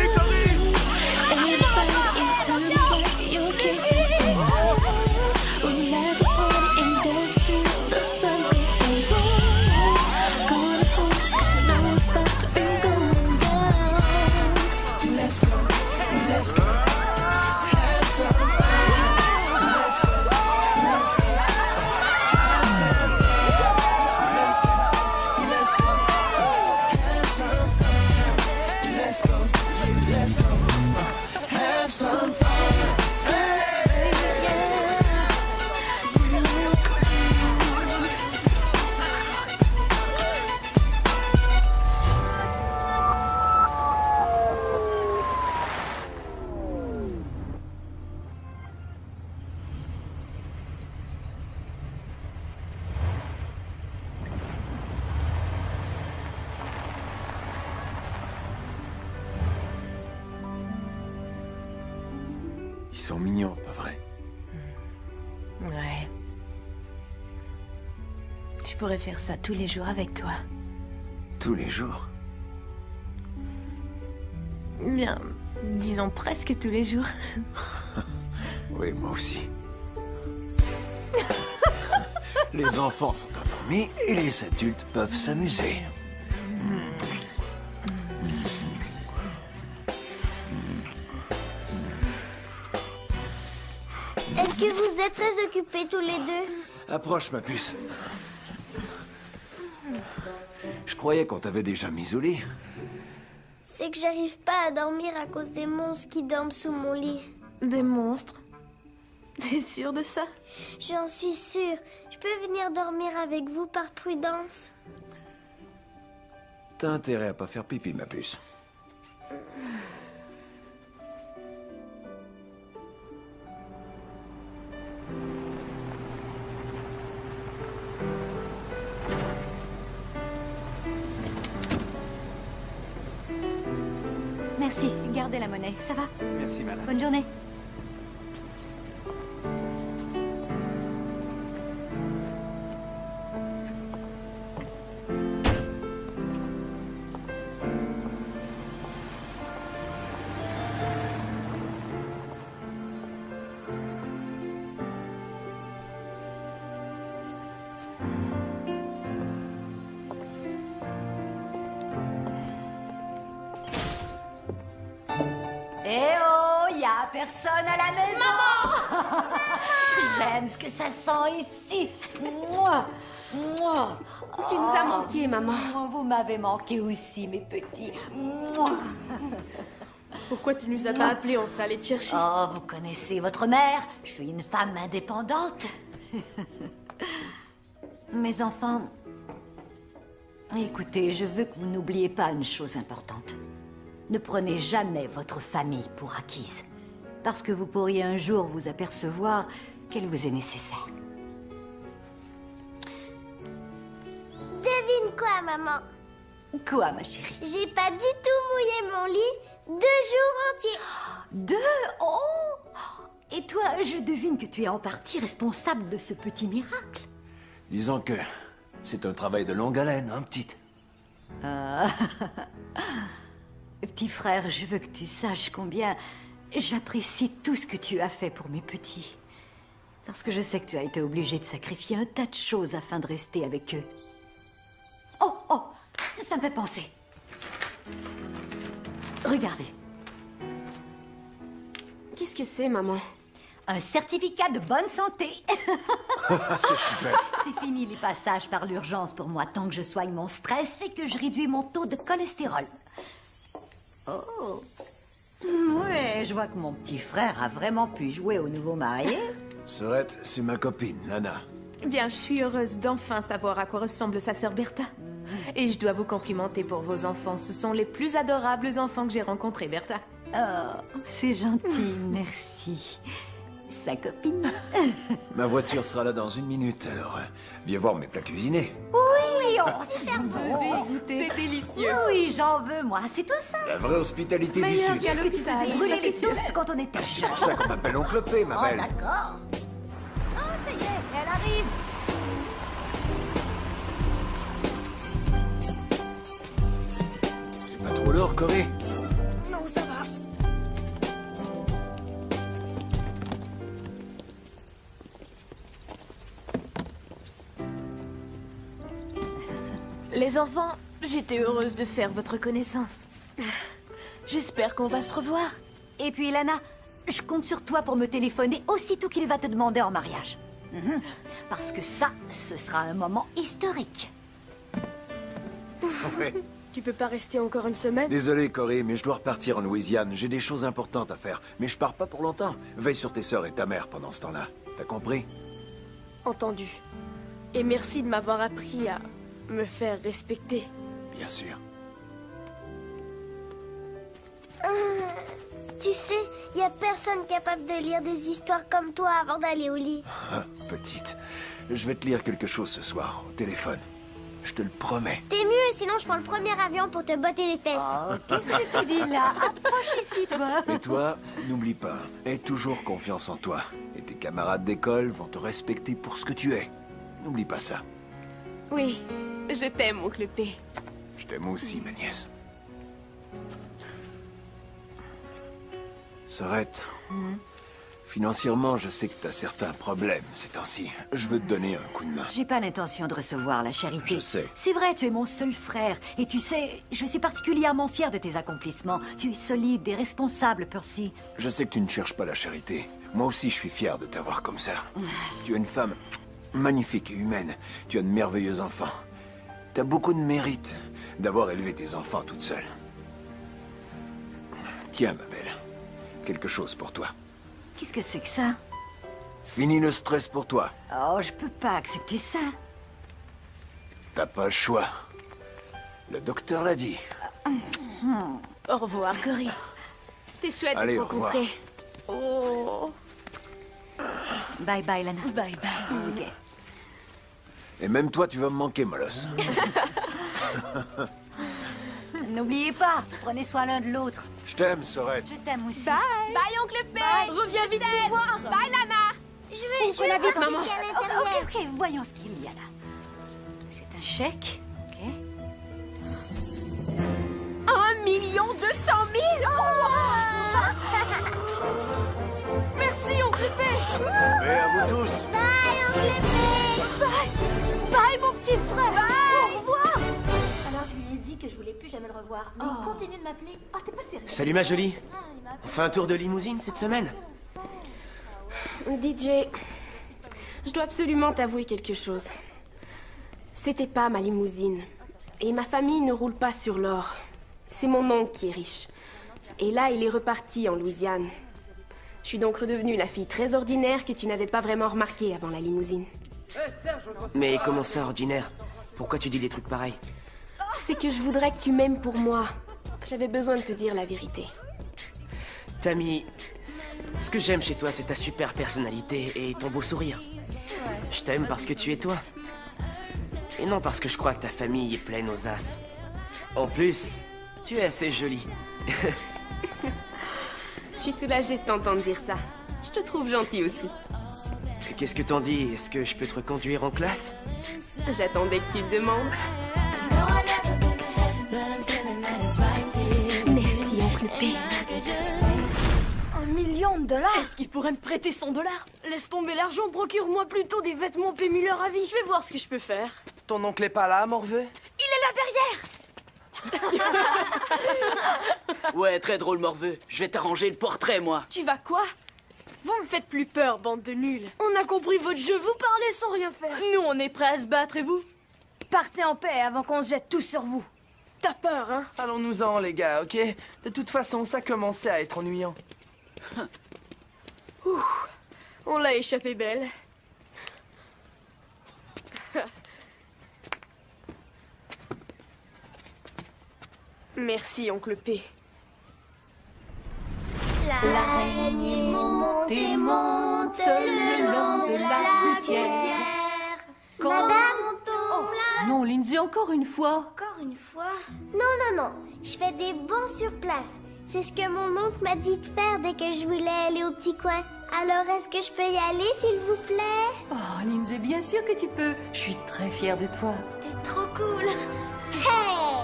Everybody, it's time to rock your case. We'll have a party and dance till the sun goes down. Let's go, let's go. Have some fun. Let's go, let's go. Have some fun. Let's go, let's go. Have some fun. Let's go, let's go. Have some fun. Ils sont mignons, pas vrai? Ouais. Je pourrais faire ça tous les jours avec toi. Tous les jours? Bien, disons presque tous les jours. Oui, moi aussi. Les enfants sont endormis et les adultes peuvent s'amuser. Est-ce que vous êtes très occupés tous les deux? Approche, ma puce. Je croyais qu'on t'avait déjà mis au lit. C'est que j'arrive pas à dormir à cause des monstres qui dorment sous mon lit. Des monstres? T'es sûre de ça? J'en suis sûre. Je peux venir dormir avec vous par prudence? T'as intérêt à pas faire pipi, ma puce. Merci, gardez la monnaie, ça va? Merci, madame. Bonne journée. Eh oh, y a personne à la maison. Maman. J'aime ce que ça sent ici. Mouah. Mouah. Tu nous as manqué, maman. Vous m'avez manqué aussi, mes petits. Mouah. Pourquoi tu nous as pas appelés? On serait allé te chercher. Oh, vous connaissez votre mère. Je suis une femme indépendante. Mes enfants, écoutez, je veux que vous n'oubliez pas une chose importante. Ne prenez jamais votre famille pour acquise, parce que vous pourriez un jour vous apercevoir qu'elle vous est nécessaire. Devine quoi, maman? Quoi, ma chérie? J'ai pas du tout mouillé mon lit 2 jours entiers. 2? Oh! Et toi, je devine que tu es en partie responsable de ce petit miracle. Disons que c'est un travail de longue haleine, hein, petite? Ah. Petit frère, je veux que tu saches combien j'apprécie tout ce que tu as fait pour mes petits. Parce que je sais que tu as été obligé de sacrifier un tas de choses afin de rester avec eux. Oh, oh, ça me fait penser. Regardez. Qu'est-ce que c'est, maman? Un certificat de bonne santé. C'est super. C'est fini les passages par l'urgence pour moi. Tant que je soigne mon stress et que je réduis mon taux de cholestérol. Oh. Ouais, je vois que mon petit frère a vraiment pu jouer au nouveau marié. Sorette, c'est ma copine, Lana. Bien, je suis heureuse d'enfin savoir à quoi ressemble sa sœur Bertha. Et je dois vous complimenter pour vos enfants. Ce sont les plus adorables enfants que j'ai rencontrés, Bertha. Oh, c'est gentil, merci. Sa copine. Ma voiture sera là dans 1 minute, alors viens voir mes plats cuisinés. Oui, oh, ça sent bon. C'est délicieux. Oui, j'en veux, moi. C'est toi ça? La vraie hospitalité du Meilleur Sud. dialogue que tu faisais brûler les toasts quand on était C'est pour ça qu'on m'appelle Oncle P, ma belle. Oh, d'accord. Oh, ça y est, elle arrive. C'est pas trop lourd, Corée? Non, ça va. Les enfants, j'étais heureuse de faire votre connaissance. J'espère qu'on va se revoir. Et puis, Lana, je compte sur toi pour me téléphoner aussitôt qu'il va te demander en mariage. Parce que ça, ce sera un moment historique. Ouais. Tu peux pas rester encore une semaine? Désolé, Corée, mais je dois repartir en Louisiane. J'ai des choses importantes à faire. Mais je pars pas pour longtemps. Veille sur tes sœurs et ta mère pendant ce temps-là. T'as compris? Entendu. Et merci de m'avoir appris à me faire respecter. Bien sûr. Tu sais, y a personne capable de lire des histoires comme toi avant d'aller au lit. Petite, je vais te lire quelque chose ce soir, au téléphone. Je te le promets. T'es mieux, sinon je prends le premier avion pour te botter les fesses. Oh, qu'est-ce que tu dis là? Approche ici, toi. Et toi, n'oublie pas, aie toujours confiance en toi. Et tes camarades d'école vont te respecter pour ce que tu es. N'oublie pas ça. Oui, je t'aime, oncle P. Je t'aime aussi, ma nièce. Sorette, financièrement, je sais que t'as certains problèmes ces temps-ci. Je veux te donner un coup de main. J'ai pas l'intention de recevoir la charité. Je sais. C'est vrai, tu es mon seul frère. Et tu sais, je suis particulièrement fière de tes accomplissements. Tu es solide et responsable, Percy. Je sais que tu ne cherches pas la charité. Moi aussi, je suis fier de t'avoir comme ça. Tu es une femme magnifique et humaine. Tu as de merveilleux enfants. T'as beaucoup de mérite d'avoir élevé tes enfants toute seule. Tiens, ma belle. Quelque chose pour toi. Qu'est-ce que c'est que ça? Fini le stress pour toi. Oh, je peux pas accepter ça. T'as pas le choix. Le docteur l'a dit. Au revoir, Corée. C'était chouette Allez, de te au revoir. rencontrer. Oh. Bye bye, Lana. Bye bye. Ok. Et même toi, tu vas me manquer, Molosse. N'oubliez pas, prenez soin l'un de l'autre. Je t'aime, Sorette. Je t'aime aussi. Bye. Bye, oncle P. Reviens vite nous voir. Bye, Lana. Je On la veux vite, voir maman. ce qu'il y a à l'intérieur. Ok, voyons ce qu'il y a là. C'est un chèque, ok. 1 200 000. Merci, oncle P. Et à vous tous. Bye, oncle P. Bye, bye, mon petit frère. Au revoir. Alors je lui ai dit que je voulais plus jamais le revoir. Mais il continue de m'appeler. Oh, t'es pas sérieux? Salut ma jolie. Ah, il m'a appelé. On fait un tour de limousine cette semaine? DJ, je dois absolument t'avouer quelque chose. C'était pas ma limousine. Et ma famille ne roule pas sur l'or. C'est mon oncle qui est riche. Et là, il est reparti en Louisiane. Je suis donc redevenue la fille très ordinaire que tu n'avais pas vraiment remarquée avant la limousine. Mais comment ça, ordinaire? Pourquoi tu dis des trucs pareils? C'est que je voudrais que tu m'aimes pour moi. J'avais besoin de te dire la vérité. Tammy, ce que j'aime chez toi, c'est ta super personnalité et ton beau sourire. Je t'aime parce que tu es toi. Et non parce que je crois que ta famille est pleine aux as. En plus, tu es assez jolie. Je suis soulagée de t'entendre dire ça. Je te trouve gentil aussi. Qu'est-ce que t'en dis? Est-ce que je peux te reconduire en classe? J'attendais que tu le demandes. Merci, oncle P. $1 million? Est-ce qu'il pourrait me prêter $100? Laisse tomber l'argent, procure-moi plutôt des vêtements P. Miller à vie. Je vais voir ce que je peux faire. Ton oncle est pas là, Morveux? Il est là derrière! Ouais, très drôle, Morveux. Je vais t'arranger le portrait, moi. Tu vas quoi? Vous me faites plus peur, bande de nuls. On a compris votre jeu, vous parlez sans rien faire. Nous, on est prêts à se battre, et vous? Partez en paix avant qu'on se jette tous sur vous. T'as peur, hein? Allons-nous-en, les gars, ok? De toute façon, ça commençait à être ennuyant. Ouh, on l'a échappé belle. Merci, oncle P. L'araignée monte et monte le long de la gouttière. Madame? Non, Lindsay, encore une fois. Encore une fois? Non, non, non. Je fais des bons sur place. C'est ce que mon oncle m'a dit de faire dès que je voulais aller au petit coin. Alors, est-ce que je peux y aller, s'il vous plaît? Oh, Lindsay, bien sûr que tu peux. Je suis très fière de toi. T'es trop cool. Hey!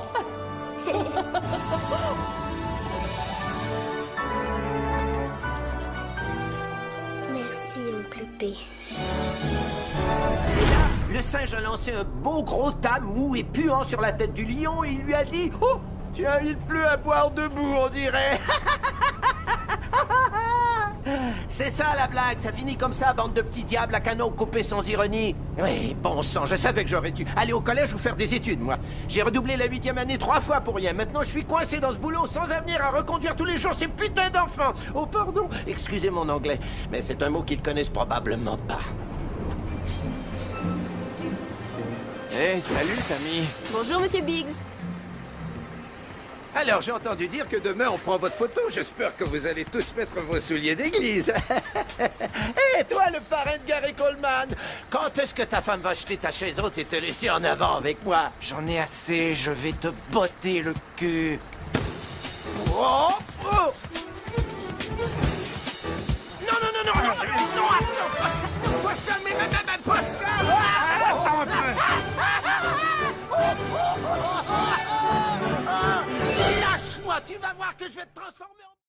Merci, oncle P. Le singe a lancé un beau gros tas mou et puant sur la tête du lion et il lui a dit « Oh, tiens, il pleut à boire debout, on dirait. » C'est ça la blague, ça finit comme ça, bande de petits diables à canaux coupés sans ironie. Oui, bon sang, je savais que j'aurais dû aller au collège ou faire des études, moi. J'ai redoublé la 8e année 3 fois pour rien. Maintenant, je suis coincé dans ce boulot sans avenir à reconduire tous les jours ces putains d'enfants. Oh, pardon, excusez mon anglais, mais c'est un mot qu'ils connaissent probablement pas. Hey, salut, Tammy. Bonjour, monsieur Biggs. Alors, j'ai entendu dire que demain, on prend votre photo. J'espère que vous allez tous mettre vos souliers d'église. Et toi, le parrain de Gary Coleman, quand est-ce que ta femme va acheter ta chaise haute et te laisser en avant avec moi? J'en ai assez, je vais te botter le cul. Oh, oh. Non, non, non, non, non, non, attends, pas ça, mais même pas ça. Attends un peu. Lâche-moi, tu vas voir que je vais te transformer en...